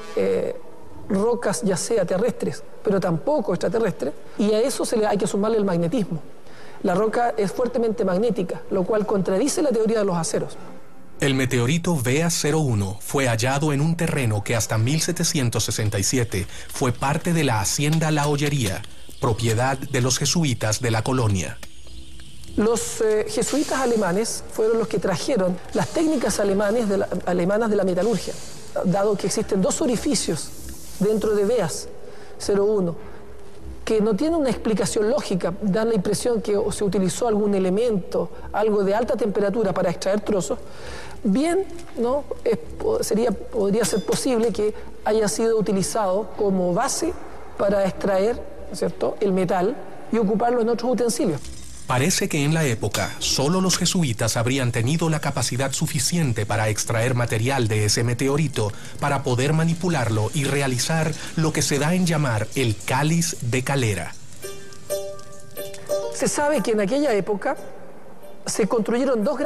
rocas ya sea terrestres, pero tampoco extraterrestres, y a eso hay que sumarle el magnetismo. La roca es fuertemente magnética, lo cual contradice la teoría de los aceros. El meteorito VEAS 01 fue hallado en un terreno que hasta 1767 fue parte de la hacienda La Ollería, propiedad de los jesuitas de la colonia. Los jesuitas alemanes fueron los que trajeron las técnicas alemanas de la metalurgia, dado que existen dos orificios dentro de VEAS 01 que no tienen una explicación lógica, dan la impresión que se utilizó algún elemento, algo de alta temperatura para extraer trozos. Bien, ¿no? Podría ser posible que haya sido utilizado como base para extraer, ¿no es cierto?, el metal y ocuparlo en otros utensilios. Parece que en la época solo los jesuitas habrían tenido la capacidad suficiente para extraer material de ese meteorito para poder manipularlo y realizar lo que se da en llamar el cáliz de Calera. Se sabe que en aquella época se construyeron dos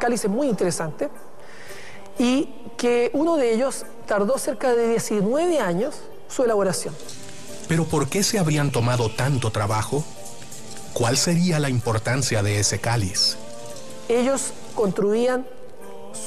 cálices muy interesantes y que uno de ellos tardó cerca de 19 años su elaboración. ¿Pero por qué se habrían tomado tanto trabajo? ¿Cuál sería la importancia de ese cáliz? Ellos construían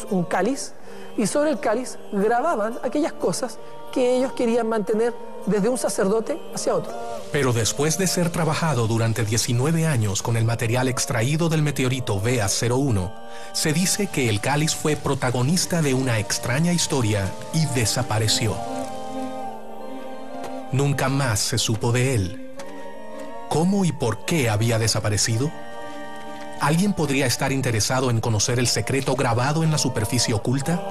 un cáliz y sobre el cáliz grababan aquellas cosas que ellos querían mantener desde un sacerdote hacia otro. Pero después de ser trabajado durante 19 años con el material extraído del meteorito VEAS 01, se dice que el cáliz fue protagonista de una extraña historia y desapareció. Nunca más se supo de él. ¿Cómo y por qué había desaparecido? ¿Alguien podría estar interesado en conocer el secreto grabado en la superficie oculta?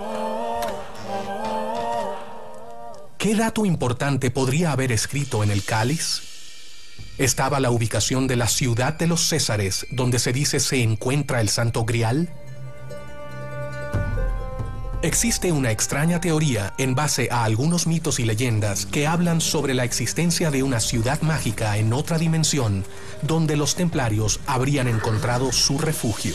¿Qué dato importante podría haber escrito en el cáliz? ¿Estaba la ubicación de la ciudad de los Césares, donde se dice se encuentra el Santo Grial? Existe una extraña teoría en base a algunos mitos y leyendas que hablan sobre la existencia de una ciudad mágica en otra dimensión donde los templarios habrían encontrado su refugio.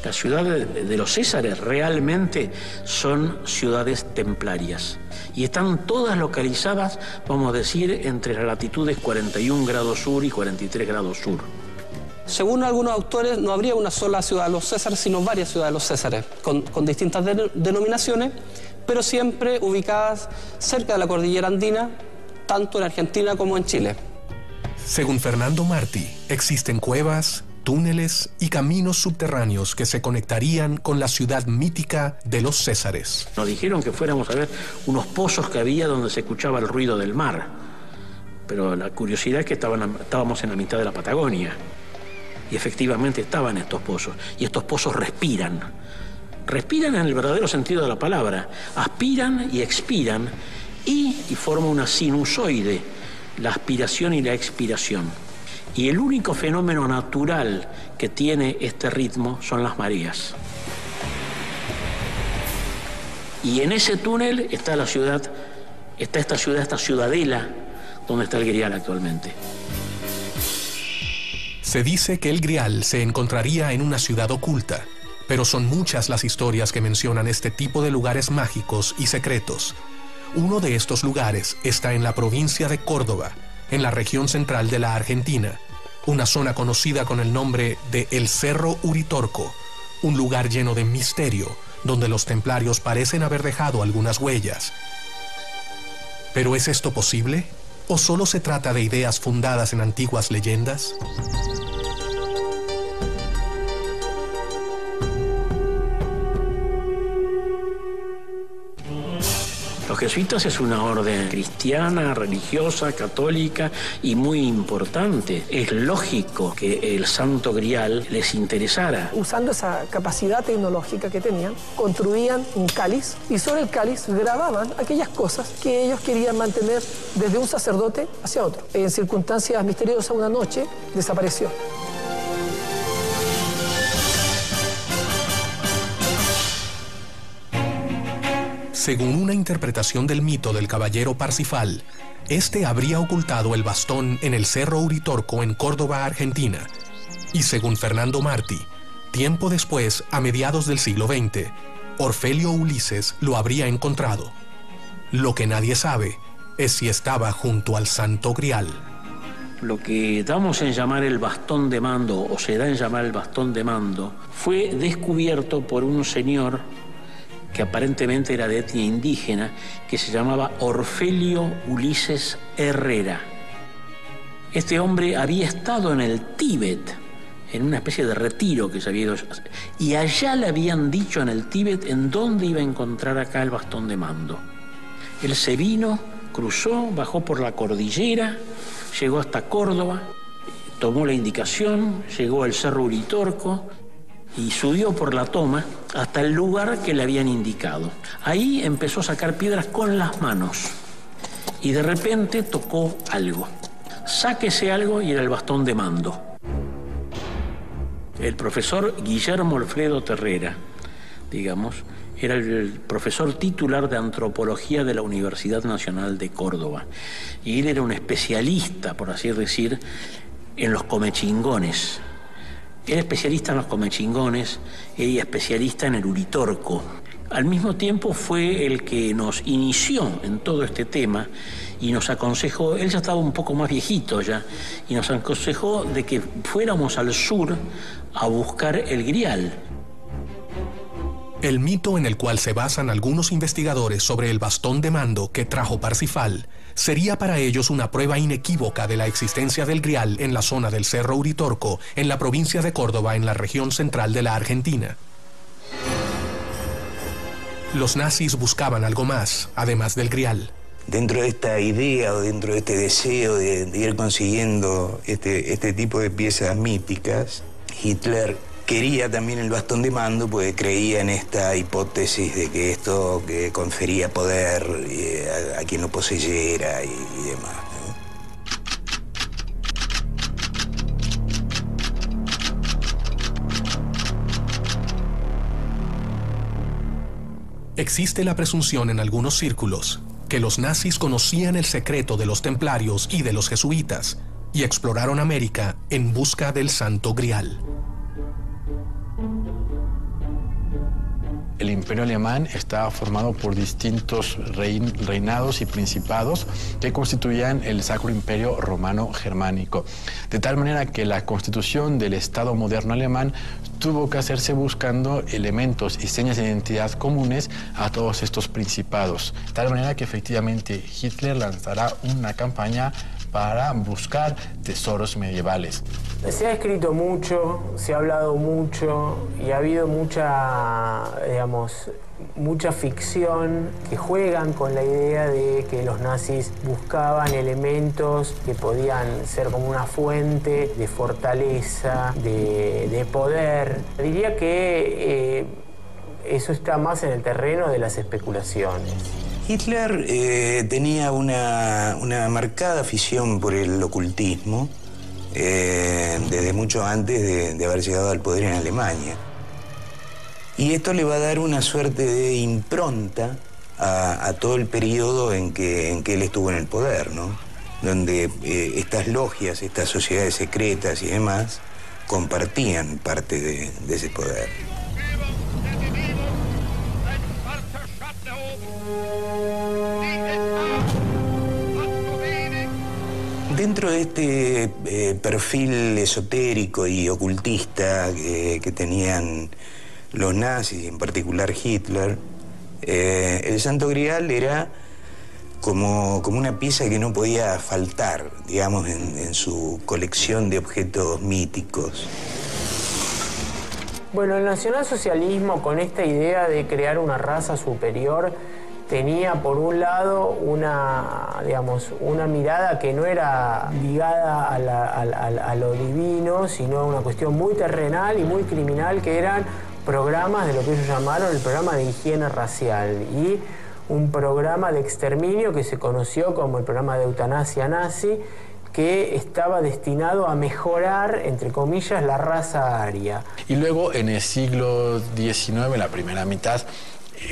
Las ciudades de los Césares realmente son ciudades templarias y están todas localizadas, vamos a decir, entre las latitudes 41 grados sur y 43 grados sur. Según algunos autores, no habría una sola ciudad de los Césares, sino varias ciudades de los Césares, con distintas denominaciones, pero siempre ubicadas cerca de la cordillera andina, tanto en Argentina como en Chile. Según Fernando Martí, existen cuevas, túneles y caminos subterráneos que se conectarían con la ciudad mítica de los Césares. Nos dijeron que fuéramos a ver unos pozos que había donde se escuchaba el ruido del mar, pero la curiosidad es que estábamos en la mitad de la Patagonia. Y efectivamente estaban estos pozos. Y estos pozos respiran. Respiran en el verdadero sentido de la palabra. Aspiran y expiran y forman una sinusoide, la aspiración y la expiración. Y el único fenómeno natural que tiene este ritmo son las mareas. Y en ese túnel está la ciudad, esta ciudadela donde está el Grial actualmente. Se dice que el Grial se encontraría en una ciudad oculta, pero son muchas las historias que mencionan este tipo de lugares mágicos y secretos. Uno de estos lugares está en la provincia de Córdoba, en la región central de la Argentina, una zona conocida con el nombre de El Cerro Uritorco, un lugar lleno de misterio, donde los templarios parecen haber dejado algunas huellas. ¿Pero es esto posible? ¿O solo se trata de ideas fundadas en antiguas leyendas? Los jesuitas es una orden cristiana, religiosa, católica y muy importante. Es lógico que el Santo Grial les interesara. Usando esa capacidad tecnológica que tenían, construían un cáliz y sobre el cáliz grababan aquellas cosas que ellos querían mantener desde un sacerdote hacia otro. En circunstancias misteriosas, una noche desapareció. Según una interpretación del mito del caballero Parsifal, este habría ocultado el bastón en el Cerro Uritorco en Córdoba, Argentina. Y según Fernando Martí, tiempo después, a mediados del siglo XX, Orfelio Ulises lo habría encontrado. Lo que nadie sabe es si estaba junto al Santo Grial. Lo que damos en llamar el bastón de mando, o se da en llamar el bastón de mando, fue descubierto por un señor que aparentemente era de etnia indígena, que se llamaba Orfelio Ulises Herrera. Este hombre había estado en el Tíbet, en una especie de retiro que se había ido, y allá le habían dicho en el Tíbet en dónde iba a encontrar acá el bastón de mando. Él se vino, cruzó, bajó por la cordillera, llegó hasta Córdoba, tomó la indicación, llegó al Cerro Uritorco y subió por la toma hasta el lugar que le habían indicado. Ahí empezó a sacar piedras con las manos y de repente tocó algo. Sáquese algo y era el bastón de mando. El profesor Guillermo Alfredo Terrera, digamos, era el profesor titular de antropología de la Universidad Nacional de Córdoba. Y él era un especialista, por así decir, en los comechingones. Era especialista en los comechingones y especialista en el Uritorco. Al mismo tiempo fue el que nos inició en todo este tema y nos aconsejó, él ya estaba un poco más viejito ya, y nos aconsejó de que fuéramos al sur a buscar el Grial. El mito en el cual se basan algunos investigadores sobre el bastón de mando que trajo Parsifal sería para ellos una prueba inequívoca de la existencia del Grial en la zona del Cerro Uritorco, en la provincia de Córdoba, en la región central de la Argentina. Los nazis buscaban algo más, además del Grial. Dentro de esta idea o dentro de este deseo de ir consiguiendo este tipo de piezas míticas, Hitler quería también el bastón de mando, pues creía en esta hipótesis de que esto que confería poder a quien lo poseyera y demás, ¿no? Existe la presunción en algunos círculos que los nazis conocían el secreto de los templarios y de los jesuitas y exploraron América en busca del Santo Grial. El Imperio Alemán estaba formado por distintos reinados y principados que constituían el Sacro Imperio Romano Germánico. De tal manera que la constitución del Estado moderno alemán tuvo que hacerse buscando elementos y señas de identidad comunes a todos estos principados. De tal manera que efectivamente Hitler lanzará una campaña para buscar tesoros medievales. Se ha escrito mucho, se ha hablado mucho y ha habido mucha ficción que juegan con la idea de que los nazis buscaban elementos que podían ser como una fuente de fortaleza, de poder. Diría que eso está más en el terreno de las especulaciones. Hitler tenía una marcada afición por el ocultismo desde mucho antes de haber llegado al poder en Alemania. Y esto le va a dar una suerte de impronta a todo el periodo en que él estuvo en el poder, ¿no? Donde estas logias, estas sociedades secretas y demás compartían parte de ese poder. Dentro de este perfil esotérico y ocultista que tenían los nazis, en particular Hitler, el Santo Grial era como una pieza que no podía faltar, digamos, en su colección de objetos míticos. Bueno, el nacionalsocialismo, con esta idea de crear una raza superior, tenía por un lado una mirada que no era ligada a lo divino, sino una cuestión muy terrenal y muy criminal, que eran programas de lo que ellos llamaron el programa de higiene racial y un programa de exterminio que se conoció como el programa de eutanasia nazi, que estaba destinado a mejorar, entre comillas, la raza aria. Y luego en el siglo XIX, la primera mitad,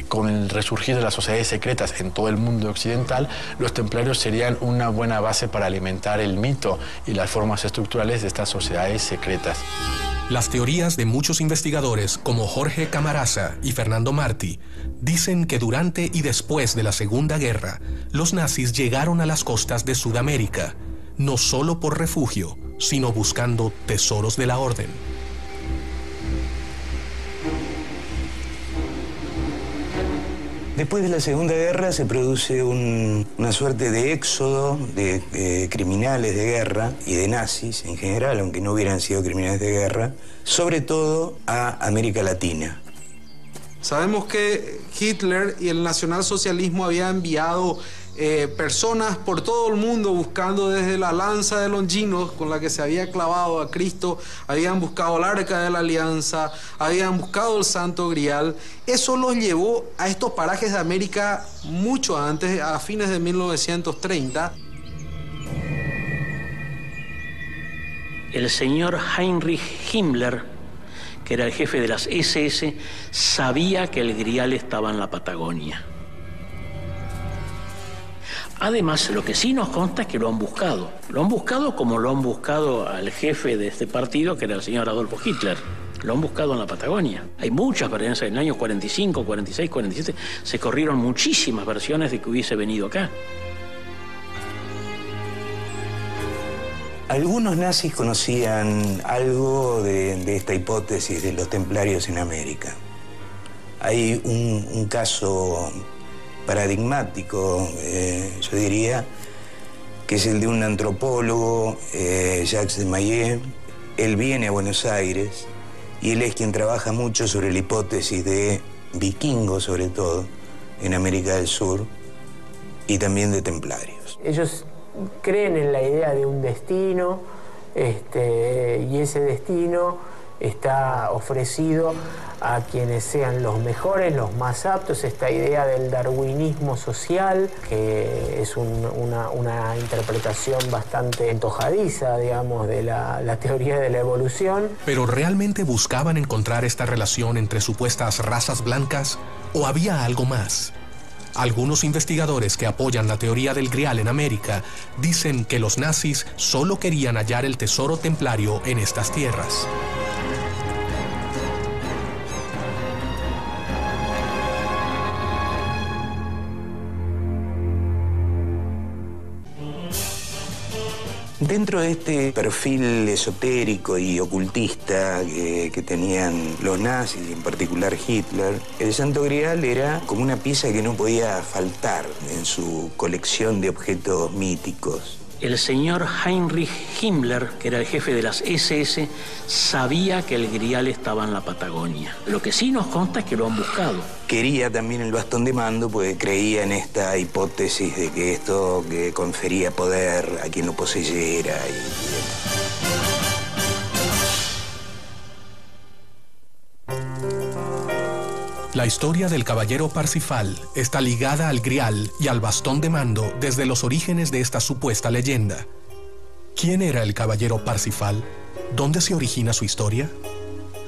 con el resurgir de las sociedades secretas en todo el mundo occidental, los templarios serían una buena base para alimentar el mito y las formas estructurales de estas sociedades secretas. Las teorías de muchos investigadores, como Jorge Camarasa y Fernando Martí, dicen que durante y después de la Segunda Guerra, los nazis llegaron a las costas de Sudamérica, no solo por refugio, sino buscando tesoros de la orden. Después de la Segunda Guerra se produce una suerte de éxodo de criminales de guerra y de nazis en general, aunque no hubieran sido criminales de guerra, sobre todo a América Latina. Sabemos que Hitler y el nacionalsocialismo habían enviado personas por todo el mundo buscando desde la lanza de Longinos con la que se había clavado a Cristo, habían buscado el Arca de la Alianza, habían buscado el Santo Grial. Eso los llevó a estos parajes de América mucho antes, a fines de 1930. El señor Heinrich Himmler, que era el jefe de las SS, sabía que el Grial estaba en la Patagonia. Además, lo que sí nos consta es que lo han buscado. Lo han buscado como lo han buscado al jefe de este partido, que era el señor Adolfo Hitler. Lo han buscado en la Patagonia. Hay muchas versiones. En el año 45, 46, 47 se corrieron muchísimas versiones de que hubiese venido acá. Algunos nazis conocían algo de esta hipótesis de los templarios en América. Hay un caso paradigmático, yo diría, que es el de un antropólogo, Jacques de Maillet. Él viene a Buenos Aires y él es quien trabaja mucho sobre la hipótesis de vikingos, sobre todo, en América del Sur, y también de templarios. Ellos creen en la idea de un destino, y ese destino está ofrecido a quienes sean los mejores, los más aptos. Esta idea del darwinismo social, que es una interpretación bastante antojadiza, digamos, de la teoría de la evolución. ¿Pero realmente buscaban encontrar esta relación entre supuestas razas blancas o había algo más? Algunos investigadores que apoyan la teoría del Grial en América dicen que los nazis solo querían hallar el tesoro templario en estas tierras. Dentro de este perfil esotérico y ocultista que tenían los nazis, y en particular Hitler, el Santo Grial era como una pieza que no podía faltar en su colección de objetos míticos. El señor Heinrich Himmler, que era el jefe de las SS, sabía que el Grial estaba en la Patagonia. Lo que sí nos consta es que lo han buscado. Quería también el bastón de mando porque creía en esta hipótesis de que esto que confería poder a quien lo poseyera La historia del caballero Parsifal está ligada al Grial y al bastón de mando desde los orígenes de esta supuesta leyenda. ¿Quién era el caballero Parsifal? ¿Dónde se origina su historia?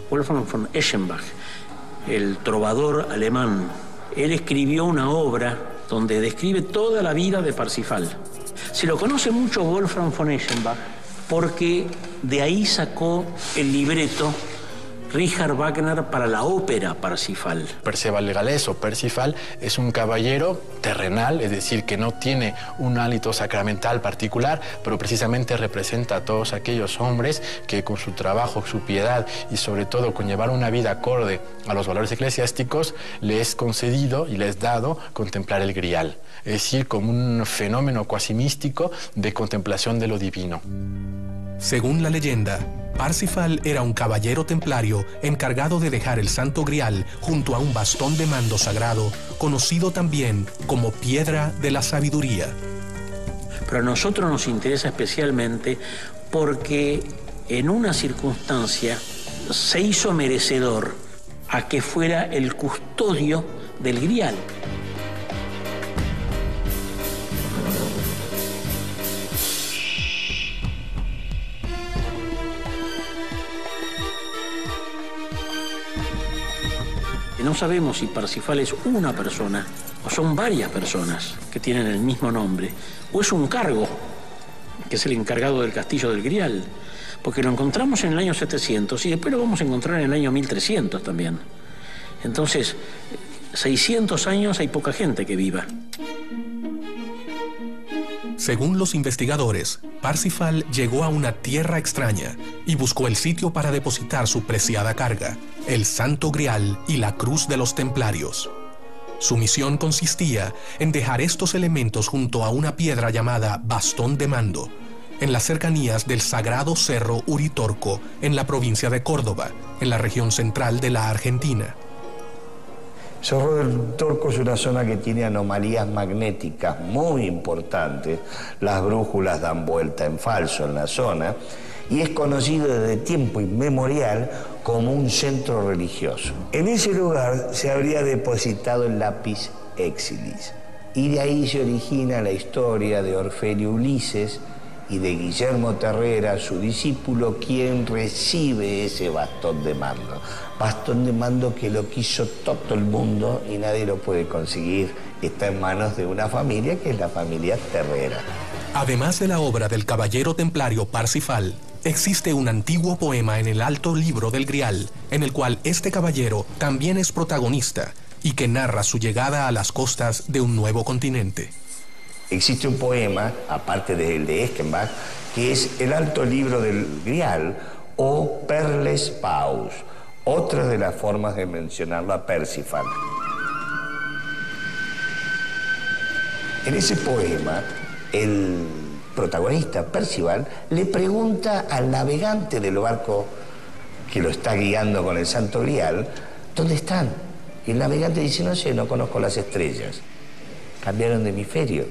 Wolfgang von Eschenbach, el trovador alemán, él escribió una obra donde describe toda la vida de Parsifal. Se lo conoce mucho Wolfgang von Eschenbach porque de ahí sacó el libreto Richard Wagner para la ópera Parsifal. Perceval de Galés o Parsifal es un caballero terrenal, es decir, que no tiene un hálito sacramental particular, pero precisamente representa a todos aquellos hombres que con su trabajo, su piedad y sobre todo con llevar una vida acorde a los valores eclesiásticos, les es concedido y les es dado contemplar el Grial, es decir, como un fenómeno cuasi místico de contemplación de lo divino. Según la leyenda, Parsifal era un caballero templario encargado de dejar el Santo Grial junto a un bastón de mando sagrado, conocido también como Piedra de la Sabiduría. Pero a nosotros nos interesa especialmente porque en una circunstancia se hizo merecedor a que fuera el custodio del Grial. No sabemos si Parsifal es una persona o son varias personas que tienen el mismo nombre, o es un cargo, que es el encargado del castillo del Grial, porque lo encontramos en el año 700 y después lo vamos a encontrar en el año 1300 también. Entonces, 600 años hay poca gente que viva. Según los investigadores, Parsifal llegó a una tierra extraña y buscó el sitio para depositar su preciada carga, el Santo Grial y la Cruz de los Templarios. Su misión consistía en dejar estos elementos junto a una piedra llamada Bastón de Mando, en las cercanías del sagrado Cerro Uritorco, en la provincia de Córdoba, en la región central de la Argentina. Cerro del Uritorco es una zona que tiene anomalías magnéticas muy importantes. Las brújulas dan vuelta en falso en la zona y es conocido desde tiempo inmemorial como un centro religioso. En ese lugar se habría depositado el lápiz exilis y de ahí se origina la historia de Orfelio Ulises y de Guillermo Terrera, su discípulo, quien recibe ese bastón de mando. Bastón de mando que lo quiso todo el mundo y nadie lo puede conseguir. Está en manos de una familia que es la familia Terrera. Además de la obra del caballero templario Parsifal, existe un antiguo poema en el Alto Libro del Grial, en el cual este caballero también es protagonista y que narra su llegada a las costas de un nuevo continente. Existe un poema, aparte del de Eschenbach, que es el Alto Libro del Grial o Perles Paus, otra de las formas de mencionarlo a Parsifal. En ese poema, el protagonista, Percival, le pregunta al navegante del barco que lo está guiando con el Santo Grial, ¿dónde están? Y el navegante dice, no sé, no conozco las estrellas. Cambiaron de hemisferio.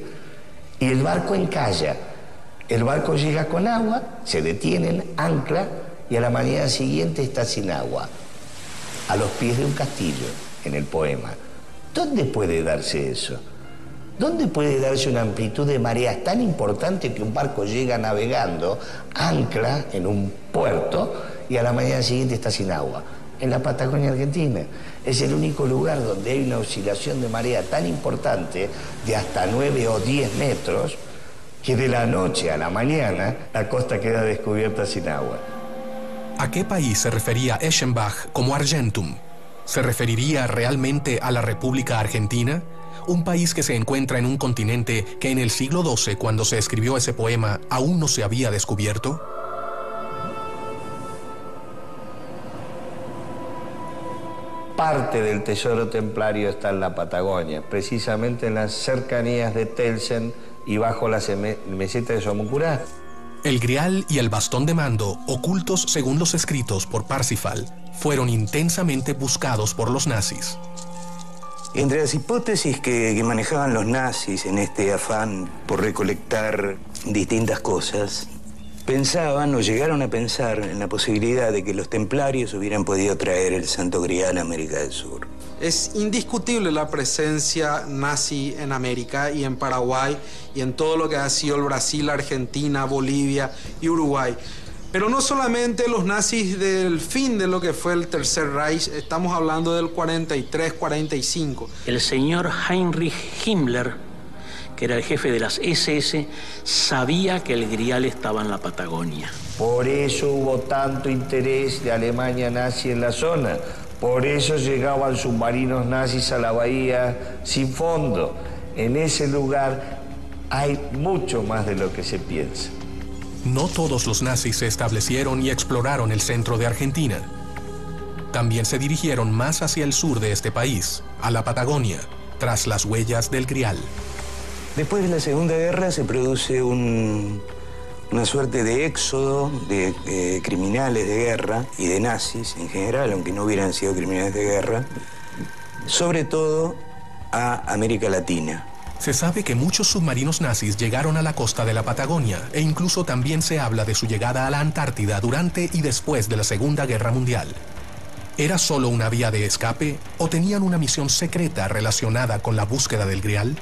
Y el barco encalla. El barco llega con agua, se detienen, ancla, y a la mañana siguiente está sin agua, a los pies de un castillo, en el poema. ¿Dónde puede darse eso? ¿Dónde puede darse una amplitud de mareas tan importante que un barco llega navegando, ancla en un puerto y a la mañana siguiente está sin agua? En la Patagonia Argentina. Es el único lugar donde hay una oscilación de marea tan importante, de hasta 9 o 10 metros, que de la noche a la mañana la costa queda descubierta sin agua. ¿A qué país se refería Eschenbach como Argentum? ¿Se referiría realmente a la República Argentina? Un país que se encuentra en un continente que en el siglo XII, cuando se escribió ese poema, aún no se había descubierto. Parte del tesoro templario está en la Patagonia, precisamente en las cercanías de Telsen y bajo la meseta de Somoncurá. El Grial y el bastón de mando, ocultos según los escritos por Parsifal, fueron intensamente buscados por los nazis. Entre las hipótesis que manejaban los nazis en este afán por recolectar distintas cosas, pensaban o llegaron a pensar en la posibilidad de que los templarios hubieran podido traer el Santo Grial a América del Sur. Es indiscutible la presencia nazi en América y en Paraguay y en todo lo que ha sido el Brasil, Argentina, Bolivia y Uruguay. Pero no solamente los nazis del fin de lo que fue el Tercer Reich, estamos hablando del 43-45. El señor Heinrich Himmler que era el jefe de las SS, sabía que el Grial estaba en la Patagonia. Por eso hubo tanto interés de Alemania nazi en la zona. Por eso llegaban submarinos nazis a la bahía sin fondo. En ese lugar hay mucho más de lo que se piensa. No todos los nazis se establecieron y exploraron el centro de Argentina. También se dirigieron más hacia el sur de este país, a la Patagonia, tras las huellas del Grial. Después de la Segunda Guerra se produce una suerte de éxodo de criminales de guerra y de nazis en general, aunque no hubieran sido criminales de guerra, sobre todo a América Latina. Se sabe que muchos submarinos nazis llegaron a la costa de la Patagonia e incluso también se habla de su llegada a la Antártida durante y después de la Segunda Guerra Mundial. ¿Era solo una vía de escape o tenían una misión secreta relacionada con la búsqueda del Grial?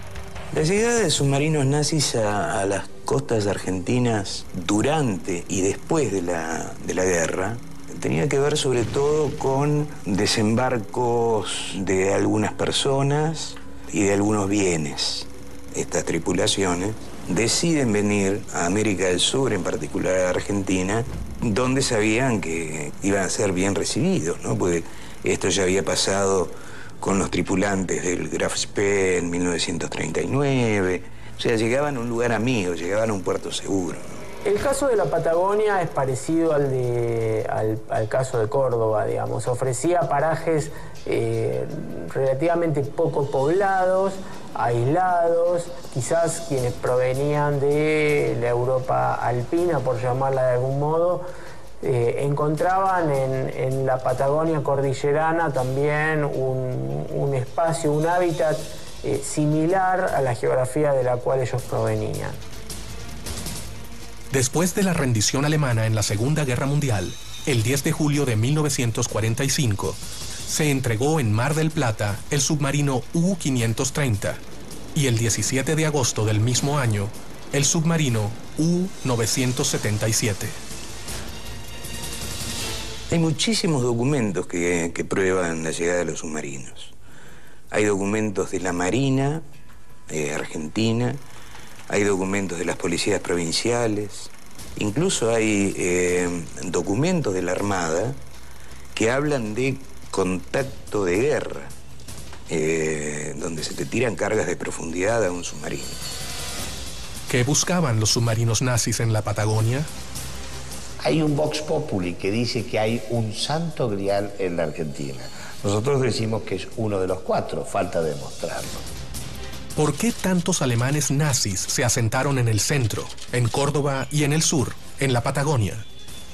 La llegada de submarinos nazis a las costas argentinas durante y después de la guerra tenía que ver sobre todo con desembarcos de algunas personas y de algunos bienes. Estas tripulaciones deciden venir a América del Sur, en particular a Argentina, donde sabían que iban a ser bien recibidos, ¿no? Porque esto ya había pasado con los tripulantes del Graf Spee en 1939. O sea, llegaban a un lugar amigo, llegaban a un puerto seguro. El caso de la Patagonia es parecido al caso de Córdoba, digamos. Ofrecía parajes relativamente poco poblados, aislados. Quizás quienes provenían de la Europa alpina, por llamarla de algún modo, encontraban en la Patagonia cordillerana también un espacio, un hábitat similar a la geografía de la cual ellos provenían. Después de la rendición alemana en la Segunda Guerra Mundial, el 10 de julio de 1945, se entregó en Mar del Plata el submarino U-530 y el 17 de agosto del mismo año, el submarino U-977. Hay muchísimos documentos que prueban la llegada de los submarinos. Hay documentos de la Marina argentina, hay documentos de las policías provinciales, incluso hay documentos de la Armada que hablan de contacto de guerra, donde se te tiran cargas de profundidad a un submarino. ¿Qué buscaban los submarinos nazis en la Patagonia? Hay un Vox Populi que dice que hay un santo grial en la Argentina. Nosotros decimos que es uno de los 4, falta demostrarlo. ¿Por qué tantos alemanes nazis se asentaron en el centro, en Córdoba y en el sur, en la Patagonia?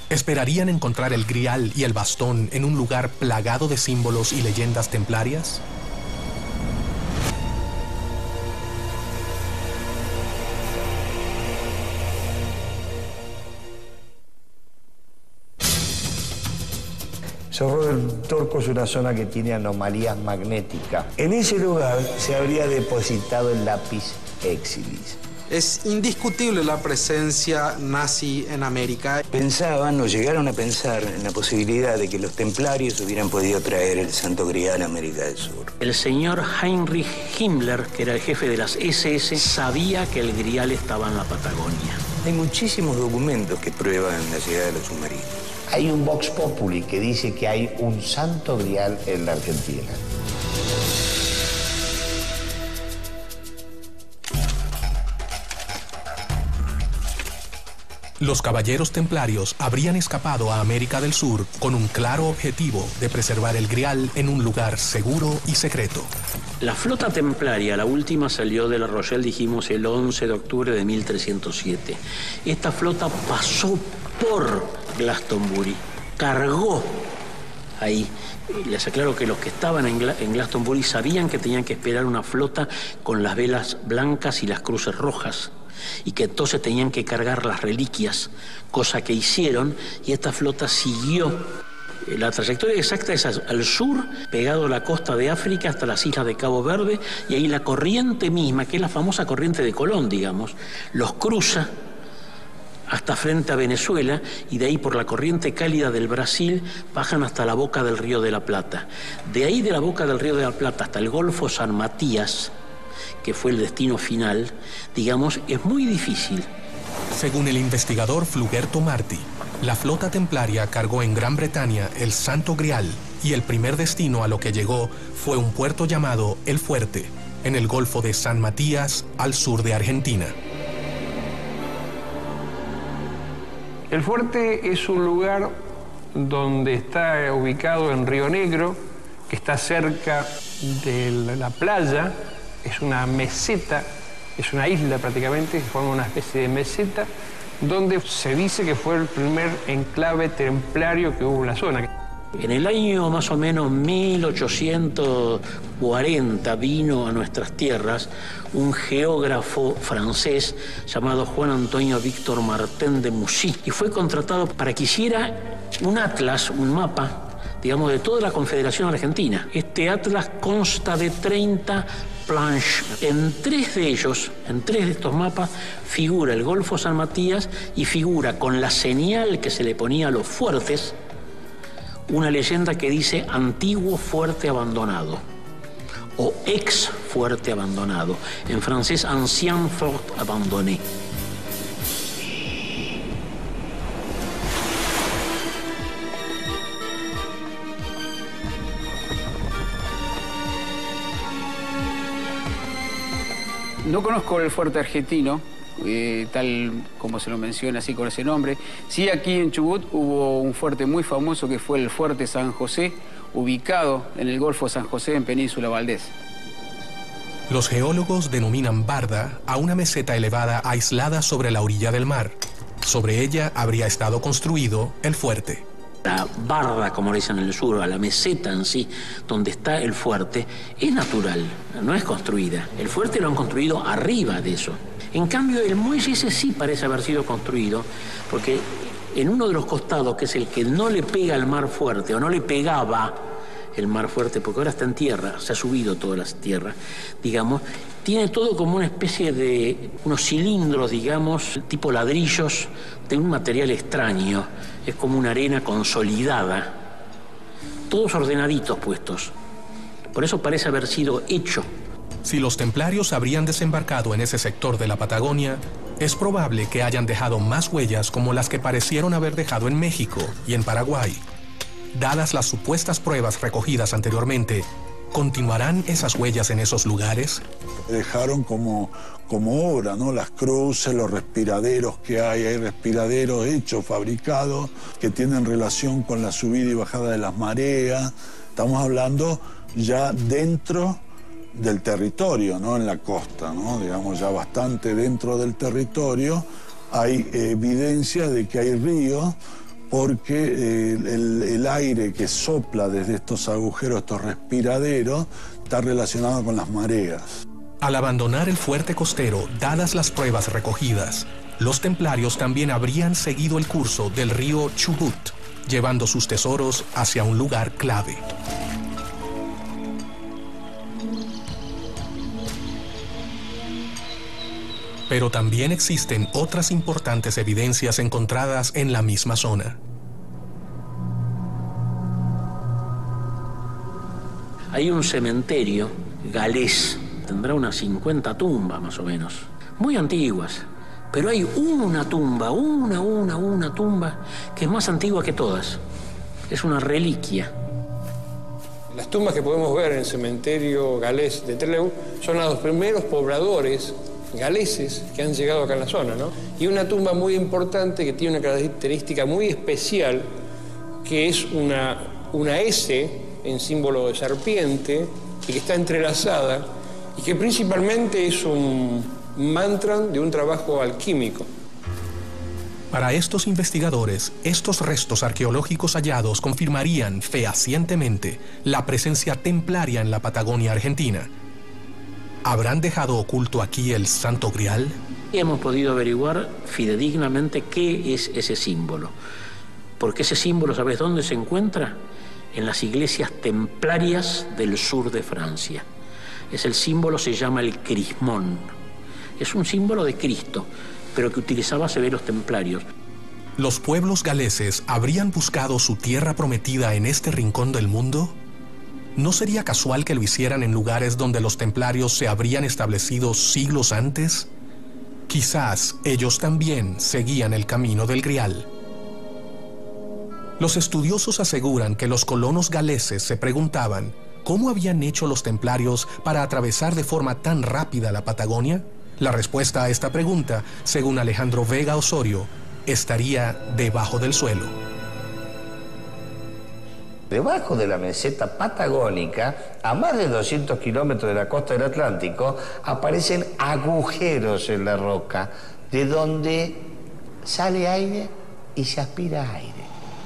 ¿Esperarían encontrar el Grial y el bastón en un lugar plagado de símbolos y leyendas templarias? Cerro del Torco es una zona que tiene anomalías magnéticas. En ese lugar se habría depositado el lápiz exilis. Es indiscutible la presencia nazi en América. Pensaban o llegaron a pensar en la posibilidad de que los templarios hubieran podido traer el Santo Grial a América del Sur. El señor Heinrich Himmler, que era el jefe de las SS, sabía que el Grial estaba en la Patagonia. Hay muchísimos documentos que prueban la llegada de los submarinos. Hay un Vox Populi que dice que hay un santo grial en la Argentina. Los caballeros templarios habrían escapado a América del Sur con un claro objetivo de preservar el Grial en un lugar seguro y secreto. La flota templaria, la última, salió de La Rochelle, dijimos, el 11 de octubre de 1307. Esta flota pasó por Glastonbury, cargó ahí. Les aclaro que los que estaban en Glastonbury sabían que tenían que esperar una flota con las velas blancas y las cruces rojas, y que entonces tenían que cargar las reliquias, cosa que hicieron, y esta flota siguió. La trayectoria exacta es al sur, pegado a la costa de África hasta las islas de Cabo Verde, y ahí la corriente misma, que es la famosa corriente de Colón, digamos, los cruza hasta frente a Venezuela, y de ahí por la corriente cálida del Brasil bajan hasta la boca del Río de la Plata. De ahí, de la boca del Río de la Plata hasta el Golfo San Matías, que fue el destino final, digamos, es muy difícil. Según el investigador Flugerto Martí, la flota templaria cargó en Gran Bretaña el Santo Grial y el primer destino a lo que llegó fue un puerto llamado El Fuerte, en el Golfo de San Matías, al sur de Argentina. El Fuerte es un lugar donde está ubicado en Río Negro, que está cerca de la playa, es una meseta, es una isla prácticamente, que forma una especie de meseta, donde se dice que fue el primer enclave templario que hubo en la zona. En el año más o menos 1840 vino a nuestras tierras un geógrafo francés llamado Juan Antonio Víctor Martin de Moussy y fue contratado para que hiciera un atlas, un mapa, digamos, de toda la Confederación Argentina. Este atlas consta de 30 planches. En tres de estos mapas, figura el Golfo San Matías y figura con la señal que se le ponía a los fuertes una leyenda que dice antiguo fuerte abandonado o ex fuerte abandonado. En francés, ancien fort abandonné. No conozco el fuerte argentino, tal como se lo menciona, así con ese nombre. Sí, aquí en Chubut hubo un fuerte muy famoso que fue el Fuerte San José, ubicado en el Golfo San José, en Península Valdés. Los geólogos denominan barda a una meseta elevada aislada sobre la orilla del mar. Sobre ella habría estado construido el fuerte. La barda, como le dicen en el sur, a la meseta en sí, donde está el fuerte, es natural, no es construida. El fuerte lo han construido arriba de eso. En cambio, el muelle ese sí parece haber sido construido, porque en uno de los costados, que es el que no le pega al mar fuerte, o no le pegaba el mar fuerte, porque ahora está en tierra, se ha subido toda la tierra, digamos, tiene todo como una especie de unos cilindros, digamos, tipo ladrillos de un material extraño. Es como una arena consolidada, todos ordenaditos puestos. Por eso parece haber sido hecho. Si los templarios habrían desembarcado en ese sector de la Patagonia, es probable que hayan dejado más huellas como las que parecieron haber dejado en México y en Paraguay. Dadas las supuestas pruebas recogidas anteriormente, ¿continuarán esas huellas en esos lugares? Dejaron como obra, ¿no? Las cruces, los respiraderos que hay respiraderos hechos, fabricados, que tienen relación con la subida y bajada de las mareas. Estamos hablando ya dentro del territorio, ¿no? En la costa, ¿no? Digamos, ya bastante dentro del territorio hay evidencia de que hay ríos, porque el aire que sopla desde estos agujeros, estos respiraderos, está relacionado con las mareas. Al abandonar el fuerte costero, dadas las pruebas recogidas, los templarios también habrían seguido el curso del río Chubut, llevando sus tesoros hacia un lugar clave. Pero también existen otras importantes evidencias encontradas en la misma zona. Hay un cementerio galés, tendrá unas 50 tumbas más o menos, muy antiguas, pero hay una tumba, una tumba que es más antigua que todas, es una reliquia. Las tumbas que podemos ver en el cementerio galés de Trelew son a los primeros pobladores galeses que han llegado acá en la zona, ¿no? Y una tumba muy importante que tiene una característica muy especial, que es una S en símbolo de serpiente y que está entrelazada y que principalmente es un mantra de un trabajo alquímico. Para estos investigadores, estos restos arqueológicos hallados confirmarían fehacientemente la presencia templaria en la Patagonia argentina. ¿Habrán dejado oculto aquí el Santo Grial? Y hemos podido averiguar fidedignamente qué es ese símbolo. Porque ese símbolo, ¿sabes dónde se encuentra? En las iglesias templarias del sur de Francia. El símbolo se llama el crismón. Es un símbolo de Cristo, pero que utilizaba severos templarios. ¿Los pueblos galeses habrían buscado su tierra prometida en este rincón del mundo? ¿No sería casual que lo hicieran en lugares donde los templarios se habrían establecido siglos antes? Quizás ellos también seguían el camino del Grial. Los estudiosos aseguran que los colonos galeses se preguntaban ¿cómo habían hecho los templarios para atravesar de forma tan rápida la Patagonia? La respuesta a esta pregunta, según Alejandro Vega Osorio, estaría debajo del suelo. Debajo de la meseta patagónica, a más de 200 kilómetros de la costa del Atlántico, aparecen agujeros en la roca, de donde sale aire y se aspira aire.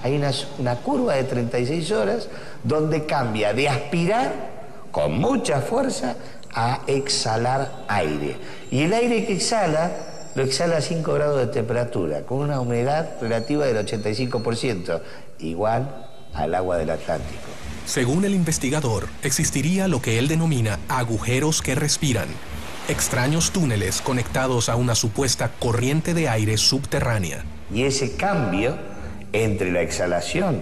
Hay una curva de 36 horas donde cambia de aspirar con mucha fuerza a exhalar aire. Y el aire que exhala, lo exhala a 5 grados de temperatura, con una humedad relativa del 85%, igual al agua del Atlántico. Según el investigador, existiría lo que él denomina agujeros que respiran, extraños túneles conectados a una supuesta corriente de aire subterránea. Y ese cambio entre la exhalación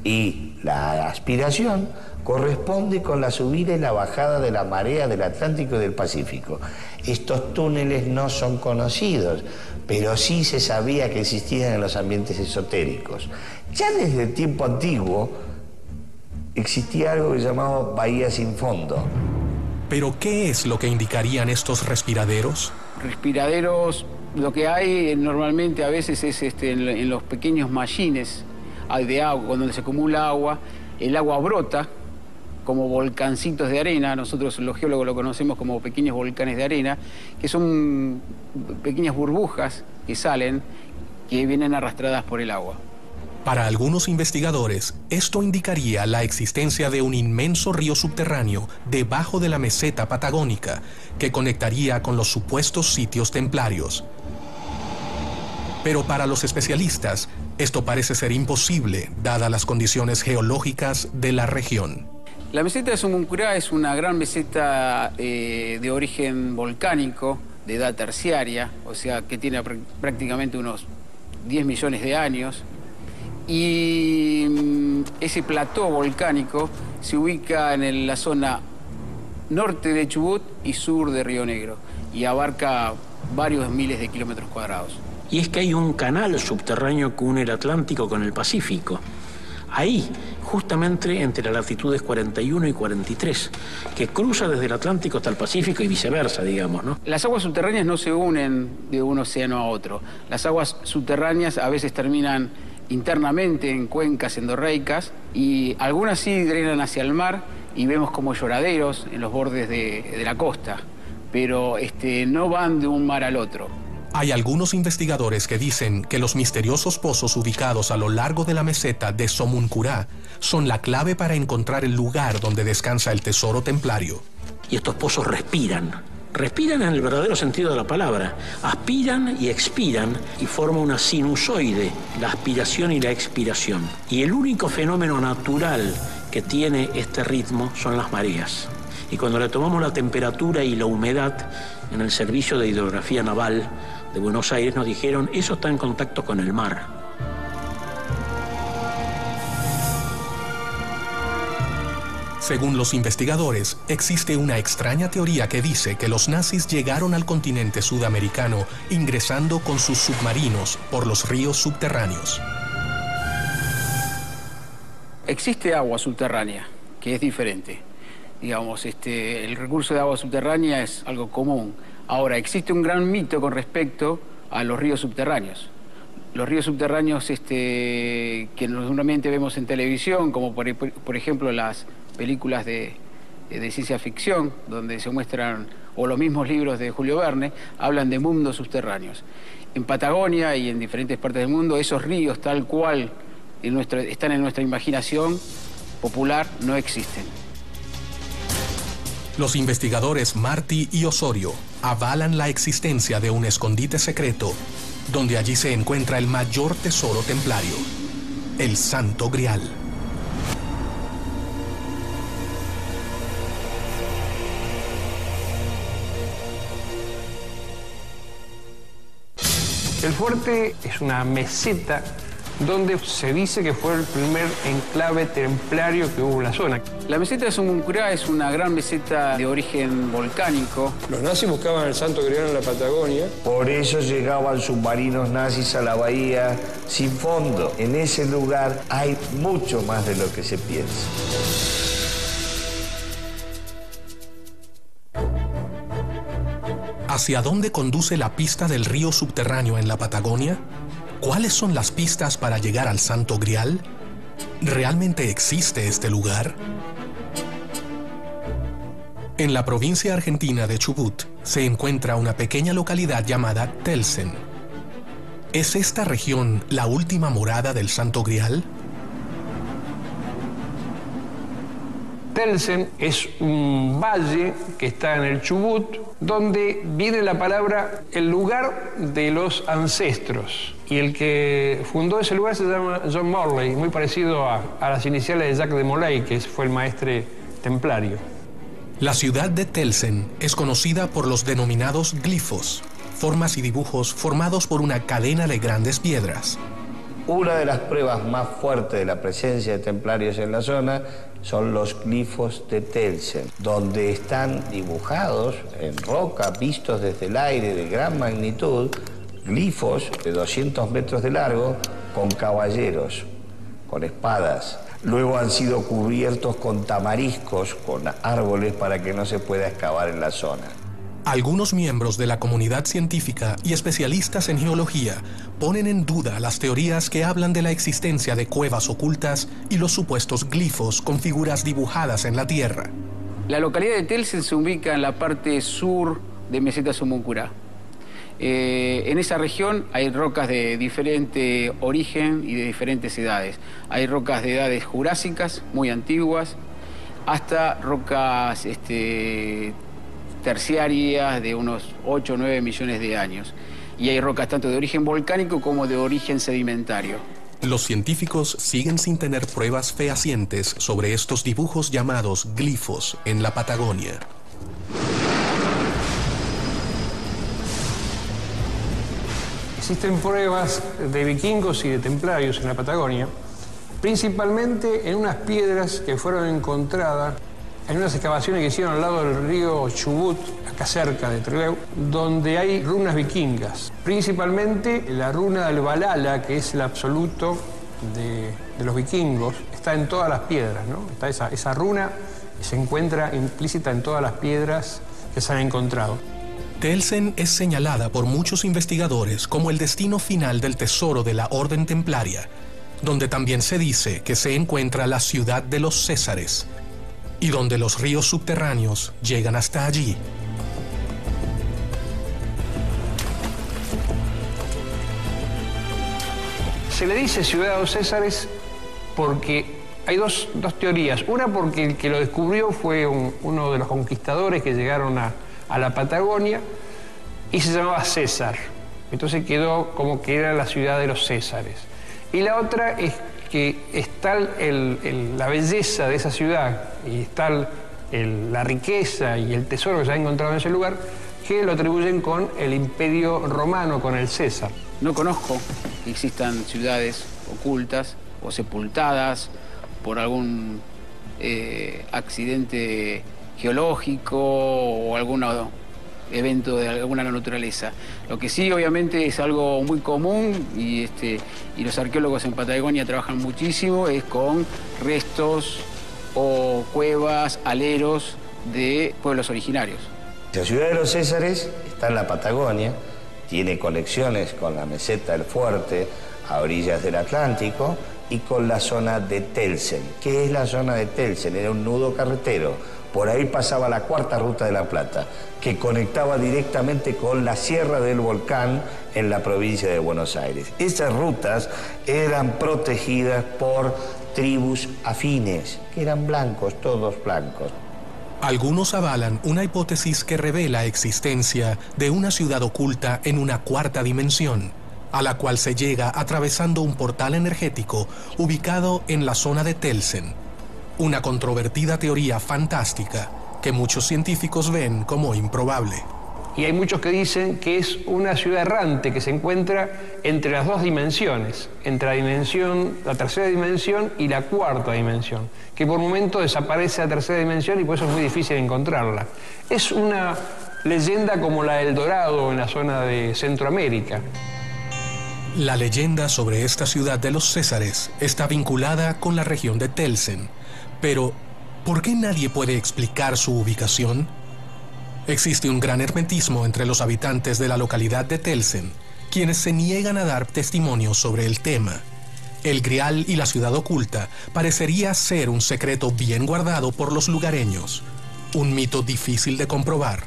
y la aspiración corresponde con la subida y la bajada de la marea del Atlántico y del Pacífico. Estos túneles no son conocidos, pero sí se sabía que existían en los ambientes esotéricos. Ya desde el tiempo antiguo existía algo que se llamaba bahía sin fondo. ¿Pero qué es lo que indicarían estos respiraderos? Respiraderos, lo que hay normalmente a veces es en los pequeños mallines de agua, donde se acumula agua, el agua brota como volcancitos de arena. Nosotros los geólogos lo conocemos como pequeños volcanes de arena, que son pequeñas burbujas que salen, que vienen arrastradas por el agua. Para algunos investigadores, esto indicaría la existencia de un inmenso río subterráneo debajo de la meseta patagónica que conectaría con los supuestos sitios templarios. Pero para los especialistas, esto parece ser imposible, dadas las condiciones geológicas de la región. La meseta de Somuncurá es una gran meseta de origen volcánico, de edad terciaria, o sea que tiene prácticamente unos 10 millones de años. Y ese plató volcánico se ubica en la zona norte de Chubut y sur de Río Negro y abarca varios miles de kilómetros cuadrados. Y es que hay un canal subterráneo que une el Atlántico con el Pacífico. Ahí, justamente entre las latitudes 41 y 43, que cruza desde el Atlántico hasta el Pacífico y viceversa, digamos, ¿no? Las aguas subterráneas no se unen de un océano a otro. Las aguas subterráneas a veces terminan internamente en cuencas endorreicas y algunas sí drenan hacia el mar y vemos como lloraderos en los bordes de la costa, pero no van de un mar al otro. Hay algunos investigadores que dicen que los misteriosos pozos ubicados a lo largo de la meseta de Somuncurá son la clave para encontrar el lugar donde descansa el tesoro templario. Y estos pozos respiran en el verdadero sentido de la palabra. Aspiran y expiran y forma una sinusoide, la aspiración y la expiración. Y el único fenómeno natural que tiene este ritmo son las mareas. Y cuando le tomamos la temperatura y la humedad en el Servicio de Hidrografía Naval de Buenos Aires, nos dijeron, eso está en contacto con el mar. Según los investigadores, existe una extraña teoría que dice que los nazis llegaron al continente sudamericano ingresando con sus submarinos por los ríos subterráneos. Existe agua subterránea, que es diferente. Digamos, el recurso de agua subterránea es algo común. Ahora, existe un gran mito con respecto a los ríos subterráneos. Los ríos subterráneos que normalmente vemos en televisión, como por ejemplo las películas de ciencia ficción, donde se muestran, o los mismos libros de Julio Verne, hablan de mundos subterráneos. En Patagonia y en diferentes partes del mundo, esos ríos tal cual están en nuestra imaginación popular no existen. Los investigadores Martí y Osorio avalan la existencia de un escondite secreto, donde allí se encuentra el mayor tesoro templario, el Santo Grial. El fuerte es una meseta donde se dice que fue el primer enclave templario que hubo en la zona. La meseta de Somoncurá es una gran meseta de origen volcánico. Los nazis buscaban el Santo Grial en la Patagonia. Por eso llegaban submarinos nazis a la bahía sin fondo. En ese lugar hay mucho más de lo que se piensa. ¿Hacia dónde conduce la pista del río subterráneo en la Patagonia? ¿Cuáles son las pistas para llegar al Santo Grial? ¿Realmente existe este lugar? En la provincia argentina de Chubut se encuentra una pequeña localidad llamada Telsen. ¿Es esta región la última morada del Santo Grial? Telsen es un valle que está en el Chubut, donde viene la palabra el lugar de los ancestros. Y el que fundó ese lugar se llama John Morley, muy parecido a las iniciales de Jacques de Molay, que fue el maestre templario. La ciudad de Telsen es conocida por los denominados glifos, formas y dibujos formados por una cadena de grandes piedras. Una de las pruebas más fuertes de la presencia de templarios en la zona son los glifos de Telsen, donde están dibujados en roca, vistos desde el aire de gran magnitud, glifos de 200 metros de largo con caballeros, con espadas. Luego han sido cubiertos con tamariscos, con árboles para que no se pueda excavar en la zona. Algunos miembros de la comunidad científica y especialistas en geología ponen en duda las teorías que hablan de la existencia de cuevas ocultas y los supuestos glifos con figuras dibujadas en la tierra. La localidad de Telsen se ubica en la parte sur de Meseta Somoncurá. En esa región hay rocas de diferente origen y de diferentes edades. Hay rocas de edades jurásicas, muy antiguas, hasta rocas terciarias de unos 8 o 9 millones de años. Y hay rocas tanto de origen volcánico como de origen sedimentario. Los científicos siguen sin tener pruebas fehacientes sobre estos dibujos llamados glifos en la Patagonia. Existen pruebas de vikingos y de templarios en la Patagonia, principalmente en unas piedras que fueron encontradas en unas excavaciones que hicieron al lado del río Chubut, acá cerca de Trelew, donde hay runas vikingas. Principalmente la runa del Valhalla, que es el absoluto de los vikingos, está en todas las piedras, ¿no? Esa runa se encuentra implícita en todas las piedras que se han encontrado. Telsen es señalada por muchos investigadores como el destino final del tesoro de la Orden Templaria, donde también se dice que se encuentra la ciudad de los Césares, y donde los ríos subterráneos llegan hasta allí. Se le dice ciudad de los Césares porque hay dos teorías. Una porque el que lo descubrió fue uno de los conquistadores que llegaron a la Patagonia y se llamaba César. Entonces quedó como que era la ciudad de los Césares. Y la otra es que está la belleza de esa ciudad y está la riqueza y el tesoro que se ha encontrado en ese lugar, que lo atribuyen con el Imperio Romano, con el César. No conozco que existan ciudades ocultas o sepultadas por algún accidente geológico o algún evento de alguna naturaleza. Lo que sí, obviamente, es algo muy común y los arqueólogos en Patagonia trabajan muchísimo, es con restos o cuevas, aleros de pueblos originarios. La ciudad de los Césares está en la Patagonia, tiene conexiones con la meseta del Fuerte a orillas del Atlántico y con la zona de Telsen. ¿Qué es la zona de Telsen? Era un nudo carretero. Por ahí pasaba la cuarta ruta de la Plata, que conectaba directamente con la Sierra del Volcán en la provincia de Buenos Aires. Esas rutas eran protegidas por tribus afines, que eran blancos, todos blancos. Algunos avalan una hipótesis que revela existencia de una ciudad oculta en una cuarta dimensión, a la cual se llega atravesando un portal energético ubicado en la zona de Telsen. Una controvertida teoría fantástica que muchos científicos ven como improbable. Y hay muchos que dicen que es una ciudad errante que se encuentra entre las dos dimensiones, entre la tercera dimensión y la cuarta dimensión, que por momento desaparece la tercera dimensión y por eso es muy difícil encontrarla. Es una leyenda como la del Dorado en la zona de Centroamérica. La leyenda sobre esta ciudad de los Césares está vinculada con la región de Telsen, pero ¿por qué nadie puede explicar su ubicación? Existe un gran hermetismo entre los habitantes de la localidad de Telsen, quienes se niegan a dar testimonio sobre el tema. El Grial y la ciudad oculta parecería ser un secreto bien guardado por los lugareños, un mito difícil de comprobar,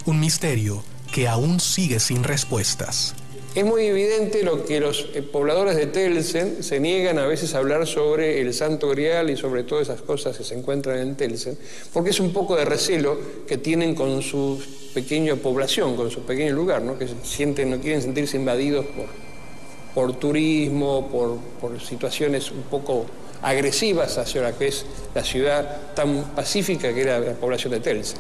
un misterio que aún sigue sin respuestas. Es muy evidente lo que los pobladores de Telsen se niegan a veces a hablar sobre el Santo Grial y sobre todas esas cosas que se encuentran en Telsen, porque es un poco de recelo que tienen con su pequeña población, con su pequeño lugar, ¿no? Que no quieren sentirse invadidos por turismo, por situaciones un poco agresivas hacia la que es la ciudad tan pacífica que era la población de Telsen.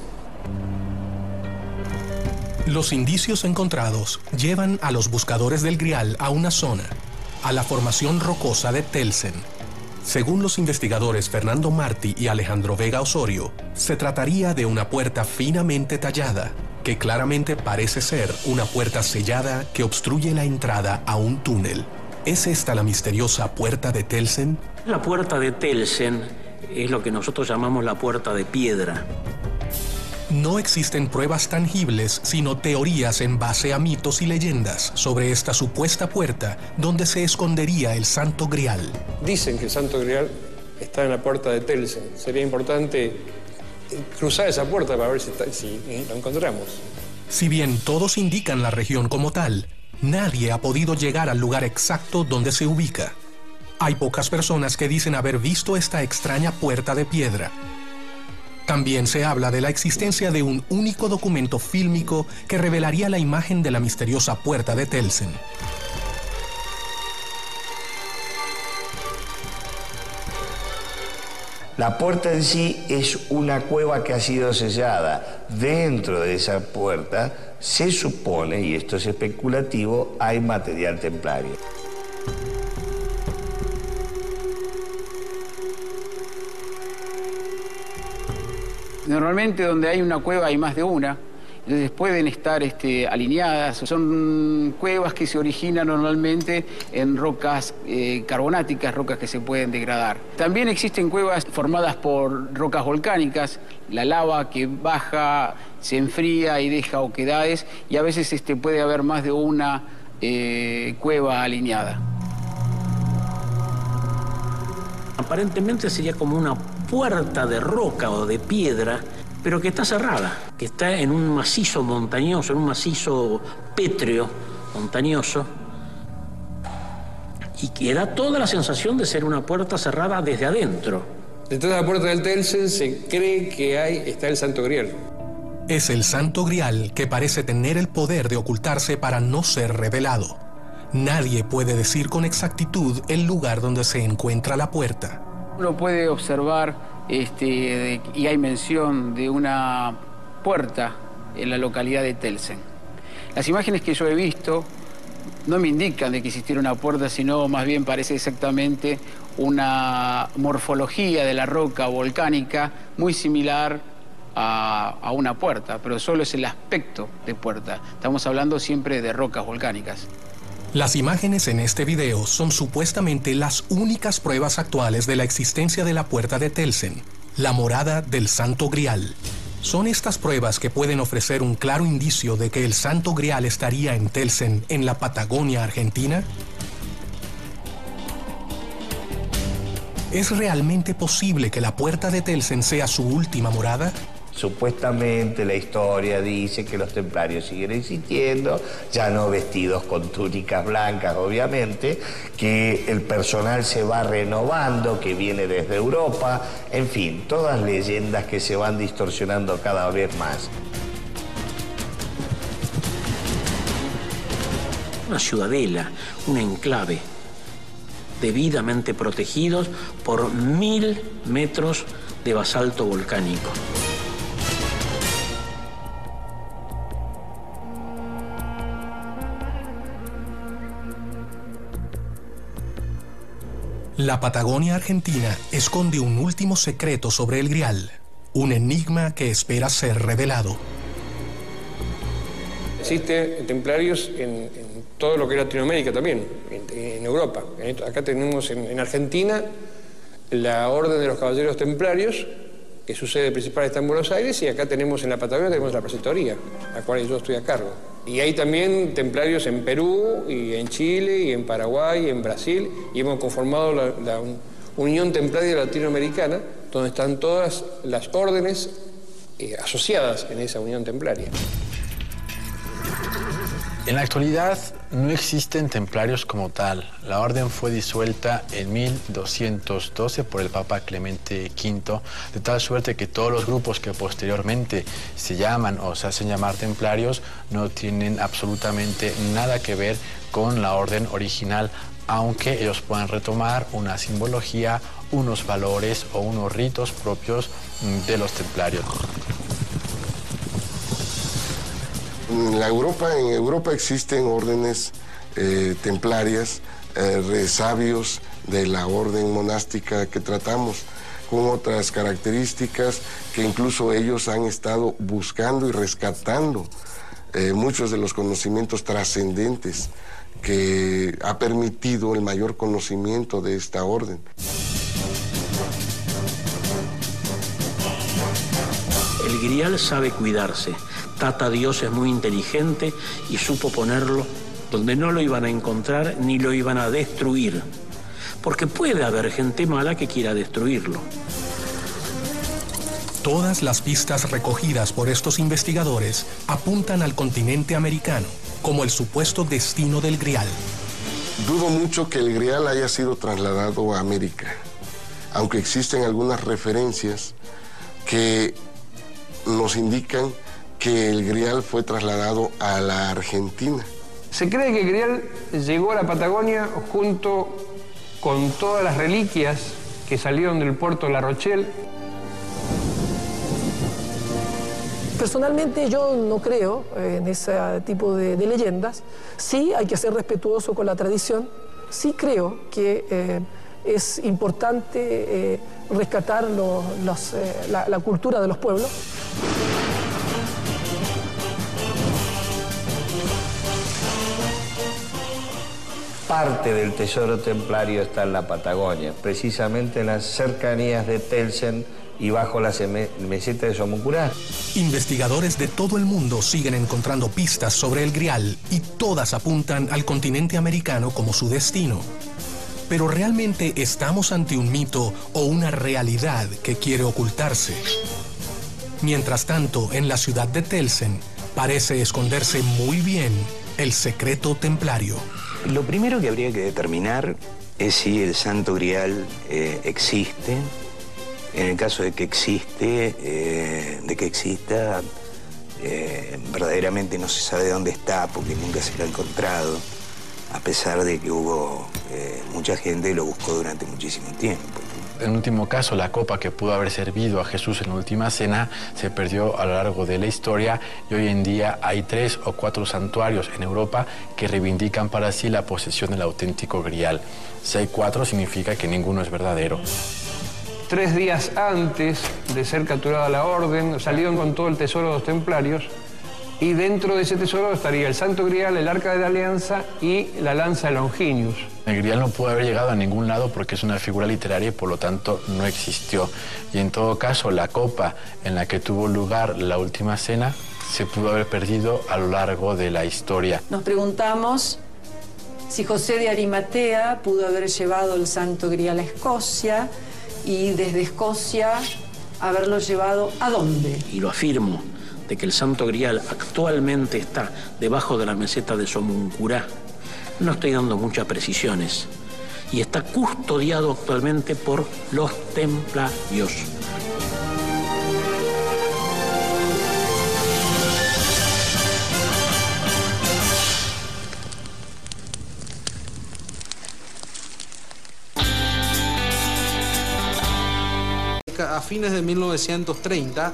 Los indicios encontrados llevan a los buscadores del Grial a una zona, a la formación rocosa de Telsen. Según los investigadores Fernando Martí y Alejandro Vega Osorio, se trataría de una puerta finamente tallada, que claramente parece ser una puerta sellada que obstruye la entrada a un túnel. ¿Es esta la misteriosa puerta de Telsen? La puerta de Telsen es lo que nosotros llamamos la puerta de piedra. No existen pruebas tangibles, sino teorías en base a mitos y leyendas sobre esta supuesta puerta donde se escondería el Santo Grial. Dicen que el Santo Grial está en la puerta de Telsen. Sería importante cruzar esa puerta para ver si lo encontramos. Si bien todos indican la región como tal, nadie ha podido llegar al lugar exacto donde se ubica. Hay pocas personas que dicen haber visto esta extraña puerta de piedra. También se habla de la existencia de un único documento fílmico que revelaría la imagen de la misteriosa puerta de Telsen. La puerta en sí es una cueva que ha sido sellada. Dentro de esa puerta se supone, y esto es especulativo, hay material templario. Normalmente donde hay una cueva hay más de una, entonces pueden estar alineadas. Son cuevas que se originan normalmente en rocas carbonáticas, rocas que se pueden degradar. También existen cuevas formadas por rocas volcánicas, la lava que baja, se enfría y deja oquedades, y a veces puede haber más de una cueva alineada. Aparentemente sería como una puerta de roca o de piedra, pero que está cerrada, que está en un macizo montañoso, en un macizo pétreo montañoso, y que da toda la sensación de ser una puerta cerrada desde adentro. Detrás de la puerta del Telsen se cree que está el Santo Grial. Es el Santo Grial que parece tener el poder de ocultarse para no ser revelado. Nadie puede decir con exactitud el lugar donde se encuentra la puerta. Uno puede observar, y hay mención de una puerta en la localidad de Telsen. Las imágenes que yo he visto no me indican de que existiera una puerta, sino más bien parece exactamente una morfología de la roca volcánica muy similar a una puerta, pero solo es el aspecto de puerta. Estamos hablando siempre de rocas volcánicas. Las imágenes en este video son supuestamente las únicas pruebas actuales de la existencia de la puerta de Telsen, la morada del Santo Grial. ¿Son estas pruebas que pueden ofrecer un claro indicio de que el Santo Grial estaría en Telsen, en la Patagonia Argentina? ¿Es realmente posible que la puerta de Telsen sea su última morada? Supuestamente la historia dice que los templarios siguen existiendo, ya no vestidos con túnicas blancas, obviamente, que el personal se va renovando, que viene desde Europa, en fin, todas leyendas que se van distorsionando cada vez más. Una ciudadela, un enclave, debidamente protegidos por 1000 metros de basalto volcánico. La Patagonia argentina esconde un último secreto sobre el Grial, un enigma que espera ser revelado. Existen templarios en todo lo que es Latinoamérica también, en Europa. Acá tenemos en Argentina la Orden de los Caballeros Templarios, que su sede principal está en Buenos Aires, y acá tenemos en la Patagonia tenemos la preceptoría, la cual yo estoy a cargo. Y hay también templarios en Perú, y en Chile, y en Paraguay, y en Brasil, y hemos conformado la Unión Templaria Latinoamericana, donde están todas las órdenes asociadas en esa Unión Templaria. En la actualidad no existen templarios como tal. La orden fue disuelta en 1212 por el Papa Clemente V, de tal suerte que todos los grupos que posteriormente se llaman o se hacen llamar templarios no tienen absolutamente nada que ver con la orden original, aunque ellos puedan retomar una simbología, unos valores o unos ritos propios de los templarios. En Europa existen órdenes templarias, sabios de la orden monástica que tratamos, con otras características que incluso ellos han estado buscando y rescatando muchos de los conocimientos trascendentes que ha permitido el mayor conocimiento de esta orden. El Grial sabe cuidarse. Tata Dios es muy inteligente y supo ponerlo donde no lo iban a encontrar ni lo iban a destruir. Porque puede haber gente mala que quiera destruirlo. Todas las pistas recogidas por estos investigadores apuntan al continente americano como el supuesto destino del Grial. Dudo mucho que el Grial haya sido trasladado a América, aunque existen algunas referencias que nos indican que el Grial fue trasladado a la Argentina. Se cree que el Grial llegó a la Patagonia junto con todas las reliquias que salieron del puerto de La Rochelle. Personalmente yo no creo en ese tipo de leyendas. Sí hay que ser respetuoso con la tradición. Sí creo que es importante rescatar la cultura de los pueblos. Parte del tesoro templario está en la Patagonia, precisamente en las cercanías de Telsen y bajo la meseta de Somuncurá. Investigadores de todo el mundo siguen encontrando pistas sobre el Grial y todas apuntan al continente americano como su destino. Pero ¿realmente estamos ante un mito o una realidad que quiere ocultarse? Mientras tanto, en la ciudad de Telsen parece esconderse muy bien el secreto templario. Lo primero que habría que determinar es si el Santo Grial existe. En el caso de que exista, verdaderamente no se sabe dónde está porque nunca se lo ha encontrado, a pesar de que hubo mucha gente que lo buscó durante muchísimo tiempo. En último caso, la copa que pudo haber servido a Jesús en la última cena se perdió a lo largo de la historia y hoy en día hay 3 o 4 santuarios en Europa que reivindican para sí la posesión del auténtico Grial. Si hay 4 significa que ninguno es verdadero. 3 días antes de ser capturada la orden, salieron con todo el tesoro de los templarios y dentro de ese tesoro estaría el Santo Grial, el Arca de la Alianza y la lanza de Longinius. El Grial no pudo haber llegado a ningún lado porque es una figura literaria y por lo tanto no existió. Y en todo caso, la copa en la que tuvo lugar la última cena se pudo haber perdido a lo largo de la historia. Nos preguntamos si José de Arimatea pudo haber llevado el Santo Grial a Escocia y desde Escocia haberlo llevado ¿a dónde? Y lo afirmo, de que el Santo Grial actualmente está debajo de la meseta de Somuncurá. No estoy dando muchas precisiones. Y está custodiado actualmente por los templarios. A fines de 1930,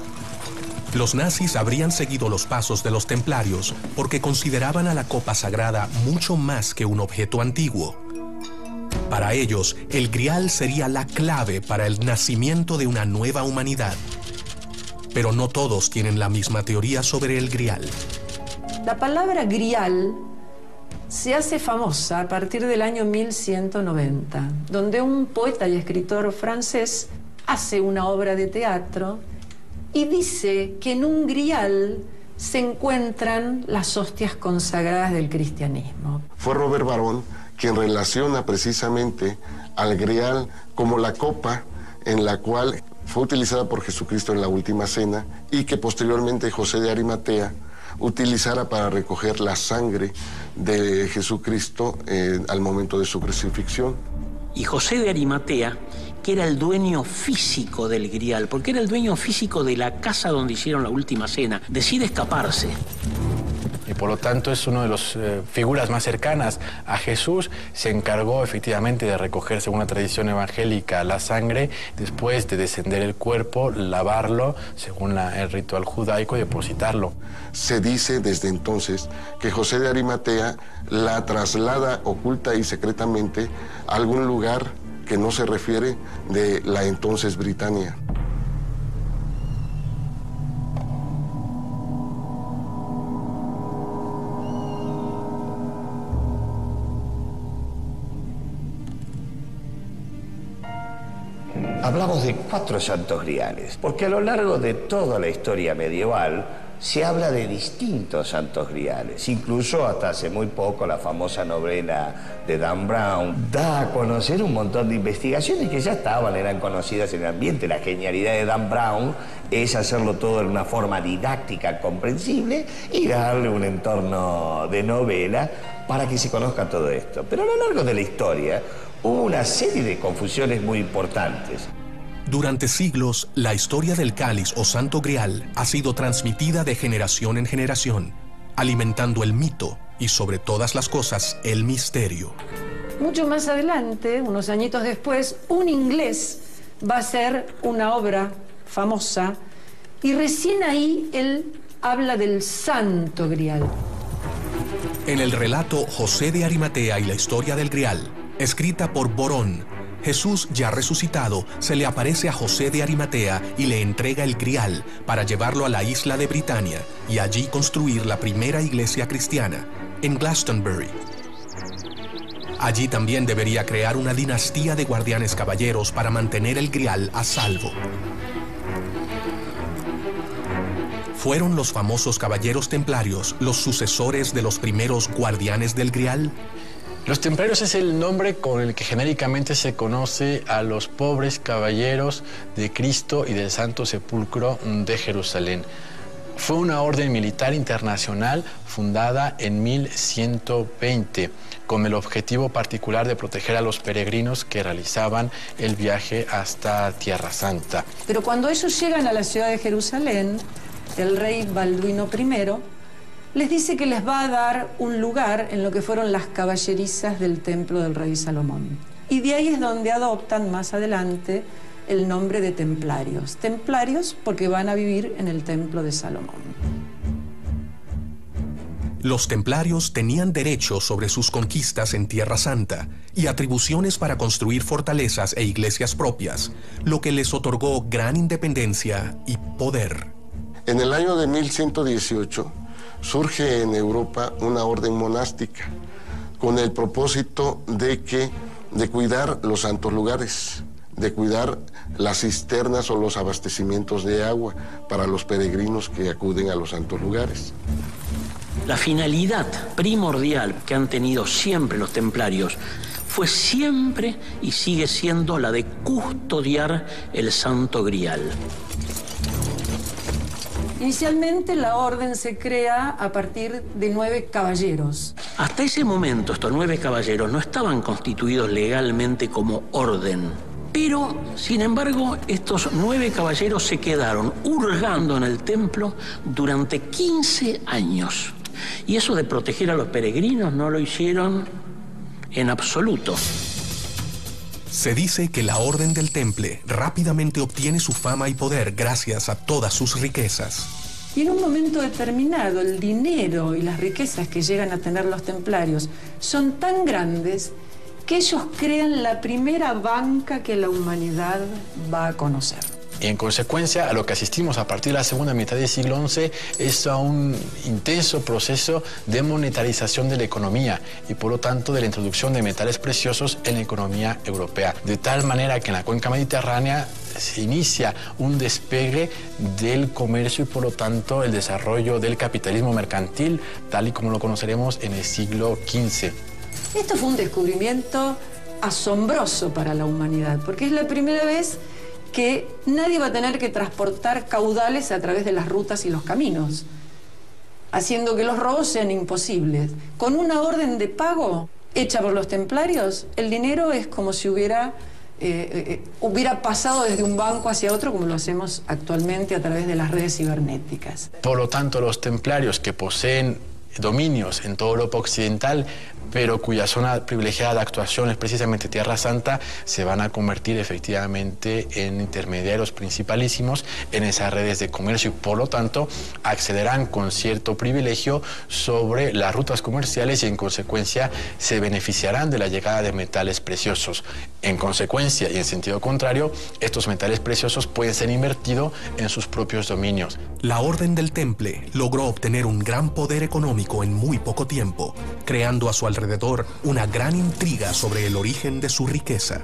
los nazis habrían seguido los pasos de los templarios porque consideraban a la copa sagrada mucho más que un objeto antiguo. Para ellos, el Grial sería la clave para el nacimiento de una nueva humanidad. Pero no todos tienen la misma teoría sobre el Grial. La palabra Grial se hace famosa a partir del año 1190, donde un poeta y escritor francés hace una obra de teatro y dice que en un Grial se encuentran las hostias consagradas del cristianismo. Fue Robert Barón quien relaciona precisamente al Grial como la copa en la cual fue utilizada por Jesucristo en la última cena y que posteriormente José de Arimatea utilizara para recoger la sangre de Jesucristo al momento de su crucifixión. Y José de Arimatea, que era el dueño físico del Grial, porque era el dueño físico de la casa donde hicieron la última cena, decide escaparse. Y por lo tanto es una de las figuras más cercanas a Jesús. Se encargó efectivamente de recoger, según la tradición evangélica, la sangre, después de descender el cuerpo, lavarlo, según el ritual judaico, y depositarlo. Se dice desde entonces que José de Arimatea la traslada oculta y secretamente a algún lugar que no se refiere de la entonces Britania. Hablamos de 4 santos griales, porque a lo largo de toda la historia medieval se habla de distintos santos griales. Incluso hasta hace muy poco la famosa novela de Dan Brown da a conocer un montón de investigaciones que ya eran conocidas en el ambiente. La genialidad de Dan Brown es hacerlo todo de una forma didáctica, comprensible, y darle un entorno de novela para que se conozca todo esto. Pero a lo largo de la historia hubo una serie de confusiones muy importantes. Durante siglos, la historia del cáliz o Santo Grial ha sido transmitida de generación en generación, alimentando el mito y, sobre todas las cosas, el misterio. Mucho más adelante, unos añitos después, un inglés va a hacer una obra famosa y recién ahí él habla del Santo Grial. En el relato José de Arimatea y la historia del Grial, escrita por Borón, Jesús, ya resucitado, se le aparece a José de Arimatea y le entrega el Grial para llevarlo a la isla de Britania y allí construir la primera iglesia cristiana, en Glastonbury. Allí también debería crear una dinastía de guardianes caballeros para mantener el Grial a salvo. ¿Fueron los famosos caballeros templarios los sucesores de los primeros guardianes del Grial? Los templarios es el nombre con el que genéricamente se conoce a los pobres caballeros de Cristo y del Santo Sepulcro de Jerusalén. Fue una orden militar internacional fundada en 1120, con el objetivo particular de proteger a los peregrinos que realizaban el viaje hasta Tierra Santa. Pero cuando ellos llegan a la ciudad de Jerusalén, el rey Balduino I les dice que les va a dar un lugar en lo que fueron las caballerizas del templo del rey Salomón. Y de ahí es donde adoptan más adelante el nombre de templarios. Templarios porque van a vivir en el templo de Salomón. Los templarios tenían derechos sobre sus conquistas en Tierra Santa y atribuciones para construir fortalezas e iglesias propias, lo que les otorgó gran independencia y poder. En el año de 1118, surge en Europa una orden monástica con el propósito de cuidar los santos lugares, de cuidar las cisternas o los abastecimientos de agua para los peregrinos que acuden a los santos lugares. La finalidad primordial que han tenido siempre los templarios fue siempre y sigue siendo la de custodiar el Santo Grial. Inicialmente la orden se crea a partir de 9 caballeros. Hasta ese momento estos 9 caballeros no estaban constituidos legalmente como orden. Pero, sin embargo, estos 9 caballeros se quedaron hurgando en el templo durante 15 años. Y eso de proteger a los peregrinos no lo hicieron en absoluto. Se dice que la Orden del Temple rápidamente obtiene su fama y poder gracias a todas sus riquezas. Y en un momento determinado, el dinero y las riquezas que llegan a tener los templarios son tan grandes que ellos crean la primera banca que la humanidad va a conocer. Y en consecuencia, a lo que asistimos a partir de la segunda mitad del siglo XI es a un intenso proceso de monetarización de la economía y por lo tanto de la introducción de metales preciosos en la economía europea. De tal manera que en la cuenca mediterránea se inicia un despegue del comercio y por lo tanto el desarrollo del capitalismo mercantil tal y como lo conoceremos en el siglo XV. Esto fue un descubrimiento asombroso para la humanidad, porque es la primera vez que nadie va a tener que transportar caudales a través de las rutas y los caminos, haciendo que los robos sean imposibles. Con una orden de pago hecha por los templarios, el dinero es como si hubiera pasado desde un banco hacia otro, como lo hacemos actualmente a través de las redes cibernéticas. Por lo tanto, los templarios que poseen dominios en toda Europa occidental, pero cuya zona privilegiada de actuación es precisamente Tierra Santa, se van a convertir efectivamente en intermediarios principalísimos en esas redes de comercio y por lo tanto accederán con cierto privilegio sobre las rutas comerciales y en consecuencia se beneficiarán de la llegada de metales preciosos. En consecuencia y en sentido contrario, estos metales preciosos pueden ser invertidos en sus propios dominios. La Orden del Temple logró obtener un gran poder económico en muy poco tiempo, creando a su alrededor una gran intriga sobre el origen de su riqueza.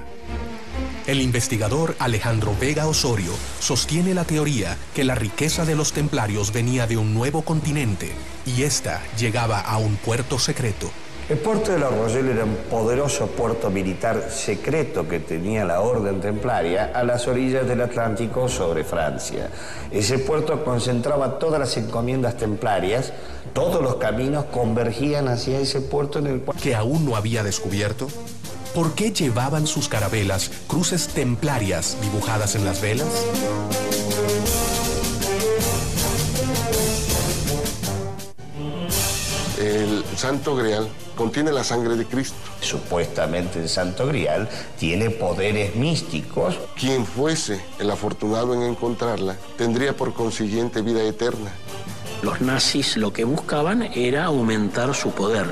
El investigador Alejandro Vega Osorio sostiene la teoría que la riqueza de los templarios venía de un nuevo continente y ésta llegaba a un puerto secreto. El puerto de La Rochelle era un poderoso puerto militar secreto que tenía la Orden Templaria a las orillas del Atlántico sobre Francia. Ese puerto concentraba todas las encomiendas templarias, todos los caminos convergían hacia ese puerto en el cual... ¿Que aún no había descubierto? ¿Por qué llevaban sus carabelas cruces templarias dibujadas en las velas? El Santo Grial contiene la sangre de Cristo. Supuestamente el Santo Grial tiene poderes místicos. Quien fuese el afortunado en encontrarla tendría por consiguiente vida eterna. Los nazis lo que buscaban era aumentar su poder.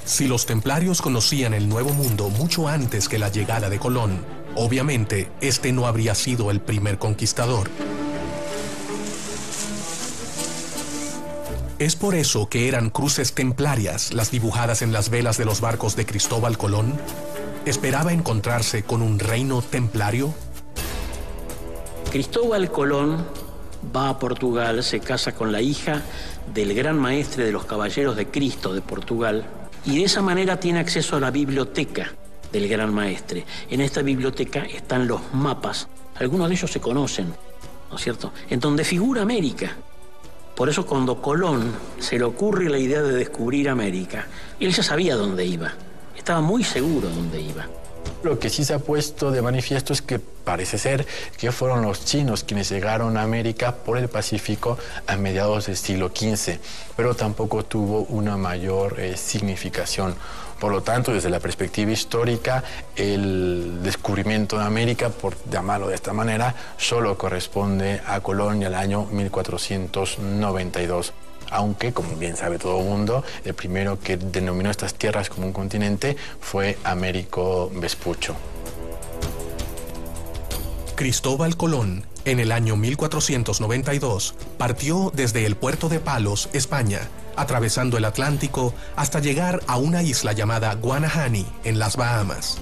Si los templarios conocían el Nuevo Mundo mucho antes que la llegada de Colón, obviamente este no habría sido el primer conquistador. ¿Es por eso que eran cruces templarias las dibujadas en las velas de los barcos de Cristóbal Colón? ¿Esperaba encontrarse con un reino templario? Cristóbal Colón va a Portugal, se casa con la hija del gran maestre de los caballeros de Cristo de Portugal y de esa manera tiene acceso a la biblioteca del gran maestre. En esta biblioteca están los mapas, algunos de ellos se conocen, ¿no es cierto?, en donde figura América. Por eso cuando Colón se le ocurre la idea de descubrir América, él ya sabía dónde iba, estaba muy seguro dónde iba. Lo que sí se ha puesto de manifiesto es que parece ser que fueron los chinos quienes llegaron a América por el Pacífico a mediados del siglo XV, pero tampoco tuvo una mayor significación. Por lo tanto, desde la perspectiva histórica, el descubrimiento de América, por llamarlo de esta manera, solo corresponde a Colón y al año 1492. Aunque, como bien sabe todo el mundo, el primero que denominó estas tierras como un continente fue Américo Vespuccio. Cristóbal Colón, en el año 1492, partió desde el puerto de Palos, España, atravesando el Atlántico hasta llegar a una isla llamada Guanahani, en las Bahamas.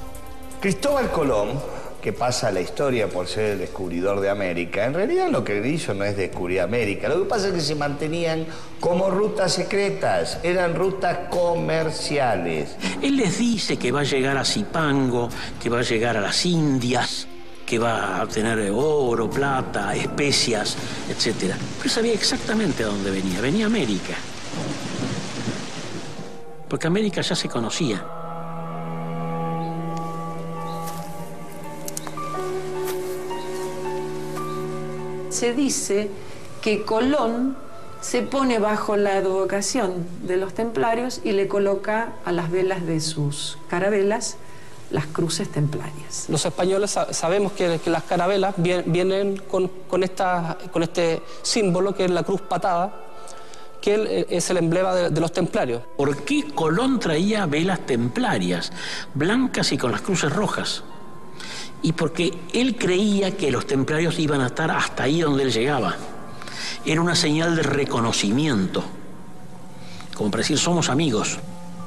Cristóbal Colón, que pasa a la historia por ser el descubridor de América, en realidad lo que hizo no es descubrir América. Lo que pasa es que se mantenían como rutas secretas, eran rutas comerciales. Él les dice que va a llegar a Zipango, que va a llegar a las Indias, que va a obtener oro, plata, especias, etc. Pero sabía exactamente a dónde venía. Venía a América. Porque América ya se conocía. Se dice que Colón se pone bajo la advocación de los templarios y le coloca a las velas de sus carabelas las cruces templarias. Los españoles sabemos que las carabelas vienen con este símbolo que es la cruz patada, que él es el emblema de los templarios. ¿Por qué Colón traía velas templarias, blancas y con las cruces rojas? Y porque él creía que los templarios iban a estar hasta ahí donde él llegaba. Era una señal de reconocimiento, como para decir, somos amigos.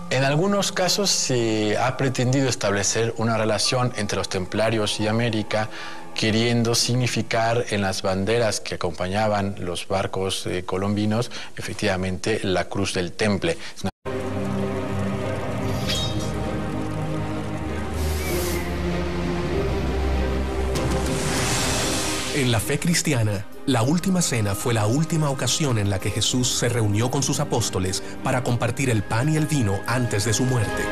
En algunos casos se ha pretendido establecer una relación entre los templarios y América, queriendo significar en las banderas que acompañaban los barcos colombinos, efectivamente, la cruz del Temple. En la fe cristiana, la última cena fue la última ocasión en la que Jesús se reunió con sus apóstoles para compartir el pan y el vino antes de su muerte.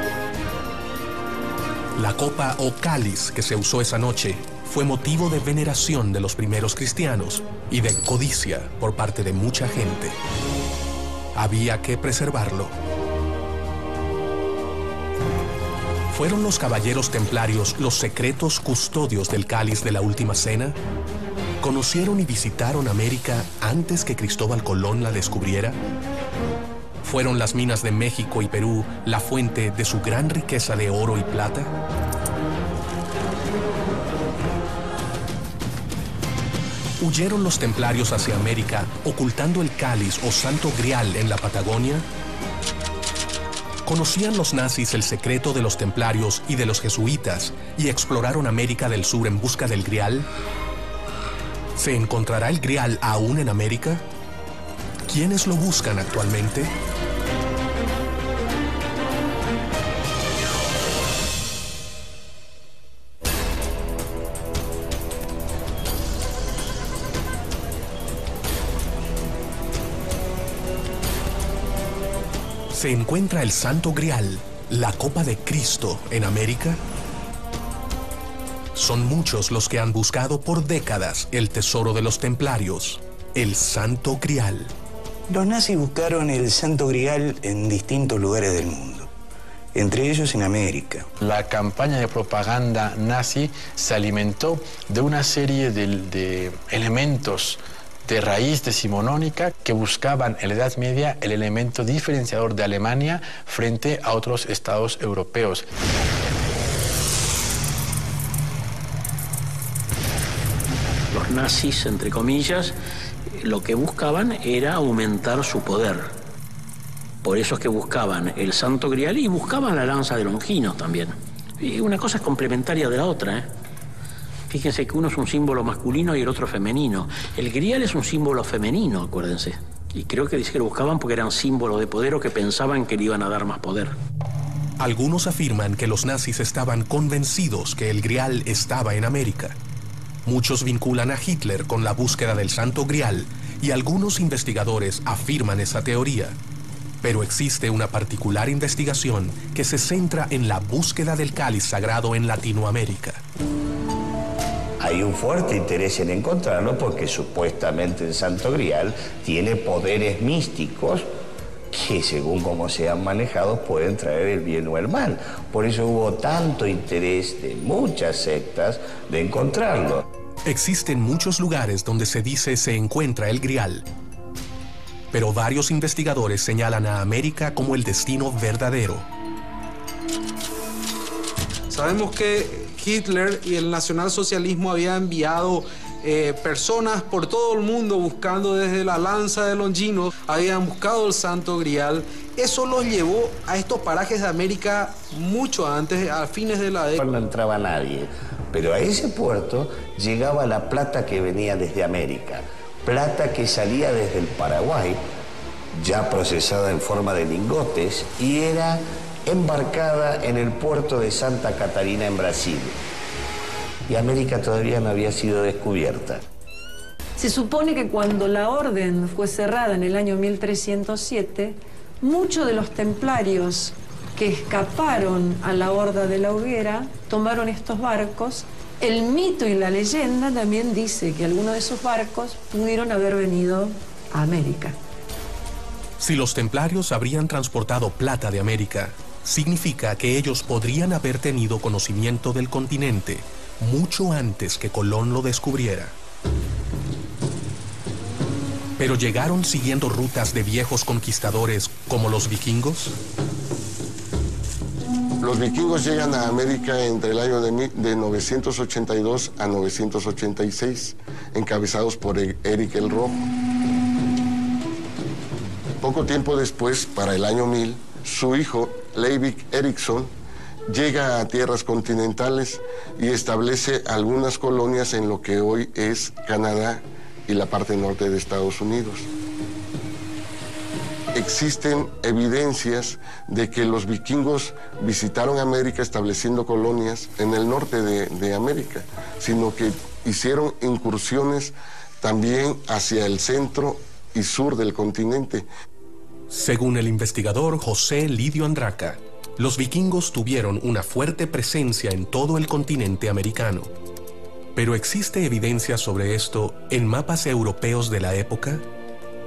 La copa o cáliz que se usó esa noche fue motivo de veneración de los primeros cristianos y de codicia por parte de mucha gente. Había que preservarlo. ¿Fueron los caballeros templarios los secretos custodios del cáliz de la última cena? ¿Conocieron y visitaron América antes que Cristóbal Colón la descubriera? ¿Fueron las minas de México y Perú la fuente de su gran riqueza de oro y plata? ¿Huyeron los templarios hacia América ocultando el cáliz o santo grial en la Patagonia? ¿Conocían los nazis el secreto de los templarios y de los jesuitas y exploraron América del Sur en busca del grial? ¿Se encontrará el grial aún en América? ¿Quiénes lo buscan actualmente? ¿Se encuentra el Santo Grial, la Copa de Cristo, en América? Son muchos los que han buscado por décadas el tesoro de los templarios, el Santo Grial. Los nazis buscaron el Santo Grial en distintos lugares del mundo, entre ellos en América. La campaña de propaganda nazi se alimentó de una serie de elementos de raíz decimonónica que buscaban en la Edad Media el elemento diferenciador de Alemania frente a otros estados europeos. Los nazis, entre comillas, lo que buscaban era aumentar su poder. Por eso es que buscaban el Santo Grial y buscaban la lanza de Longinos también. Y una cosa es complementaria de la otra, ¿eh? Fíjense que uno es un símbolo masculino y el otro femenino. El grial es un símbolo femenino, acuérdense. Y creo que dice que lo buscaban porque eran símbolos de poder o que pensaban que le iban a dar más poder. Algunos afirman que los nazis estaban convencidos que el grial estaba en América. Muchos vinculan a Hitler con la búsqueda del Santo Grial y algunos investigadores afirman esa teoría. Pero existe una particular investigación que se centra en la búsqueda del cáliz sagrado en Latinoamérica. Hay un fuerte interés en encontrarlo porque supuestamente el Santo Grial tiene poderes místicos que, según cómo sean manejados, pueden traer el bien o el mal. Por eso hubo tanto interés de muchas sectas de encontrarlo. Existen muchos lugares donde se dice se encuentra el Grial, pero varios investigadores señalan a América como el destino verdadero. Sabemos que Hitler y el nacionalsocialismo habían enviado personas por todo el mundo buscando desde la lanza de Longinos, habían buscado el Santo Grial. Eso los llevó a estos parajes de América mucho antes, a fines de la década. No entraba nadie, pero a ese puerto llegaba la plata que venía desde América, plata que salía desde el Paraguay, ya procesada en forma de lingotes, y era embarcada en el puerto de Santa Catarina en Brasil. Y América todavía no había sido descubierta. Se supone que cuando la orden fue cerrada en el año 1307, muchos de los templarios que escaparon a la Horda de la Hoguera tomaron estos barcos. El mito y la leyenda también dice que algunos de esos barcos pudieron haber venido a América. Si los templarios habrían transportado plata de América, significa que ellos podrían haber tenido conocimiento del continente mucho antes que Colón lo descubriera. ¿Pero llegaron siguiendo rutas de viejos conquistadores como los vikingos? Los vikingos llegan a América entre el año de 982 a 986, encabezados por Eric el Rojo. Poco tiempo después, para el año 1000, su hijo, Leivik Eriksson, llega a tierras continentales y establece algunas colonias en lo que hoy es Canadá y la parte norte de Estados Unidos. Existen evidencias de que los vikingos visitaron América estableciendo colonias en el norte de América, sino que hicieron incursiones también hacia el centro y sur del continente. Según el investigador José Lidio Andraca, los vikingos tuvieron una fuerte presencia en todo el continente americano. ¿Pero existe evidencia sobre esto en mapas europeos de la época?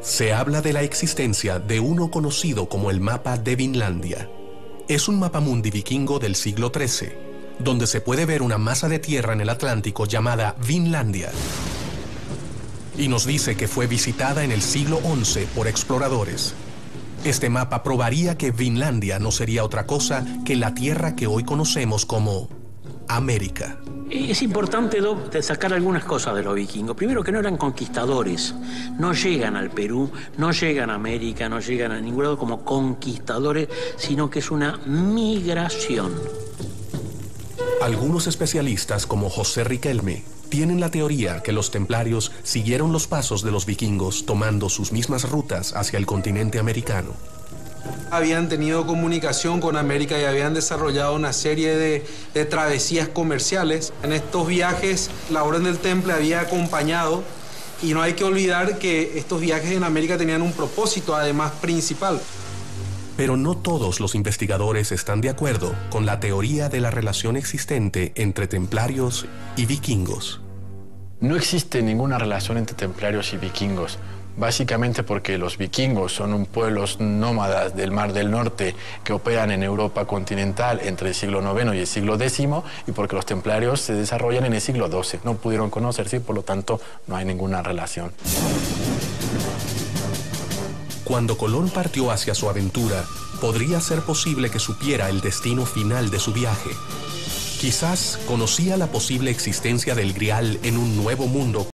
Se habla de la existencia de uno conocido como el mapa de Vinlandia. Es un mapamundi vikingo del siglo XIII, donde se puede ver una masa de tierra en el Atlántico llamada Vinlandia. Y nos dice que fue visitada en el siglo XI por exploradores. Este mapa probaría que Vinlandia no sería otra cosa que la tierra que hoy conocemos como América. Es importante destacar algunas cosas de los vikingos. Primero, que no eran conquistadores. No llegan al Perú, no llegan a América, no llegan a ningún lado como conquistadores, sino que es una migración. Algunos especialistas, como José Riquelme, tienen la teoría que los templarios siguieron los pasos de los vikingos tomando sus mismas rutas hacia el continente americano. Habían tenido comunicación con América y habían desarrollado una serie de travesías comerciales. En estos viajes la Orden del Temple había acompañado, y no hay que olvidar que estos viajes en América tenían un propósito además principal. Pero no todos los investigadores están de acuerdo con la teoría de la relación existente entre templarios y vikingos. No existe ninguna relación entre templarios y vikingos, básicamente porque los vikingos son pueblos nómadas del Mar del Norte que operan en Europa continental entre el siglo IX y el siglo X, y porque los templarios se desarrollan en el siglo XII. No pudieron conocerse y por lo tanto no hay ninguna relación. Cuando Colón partió hacia su aventura, podría ser posible que supiera el destino final de su viaje. Quizás conocía la posible existencia del Grial en un nuevo mundo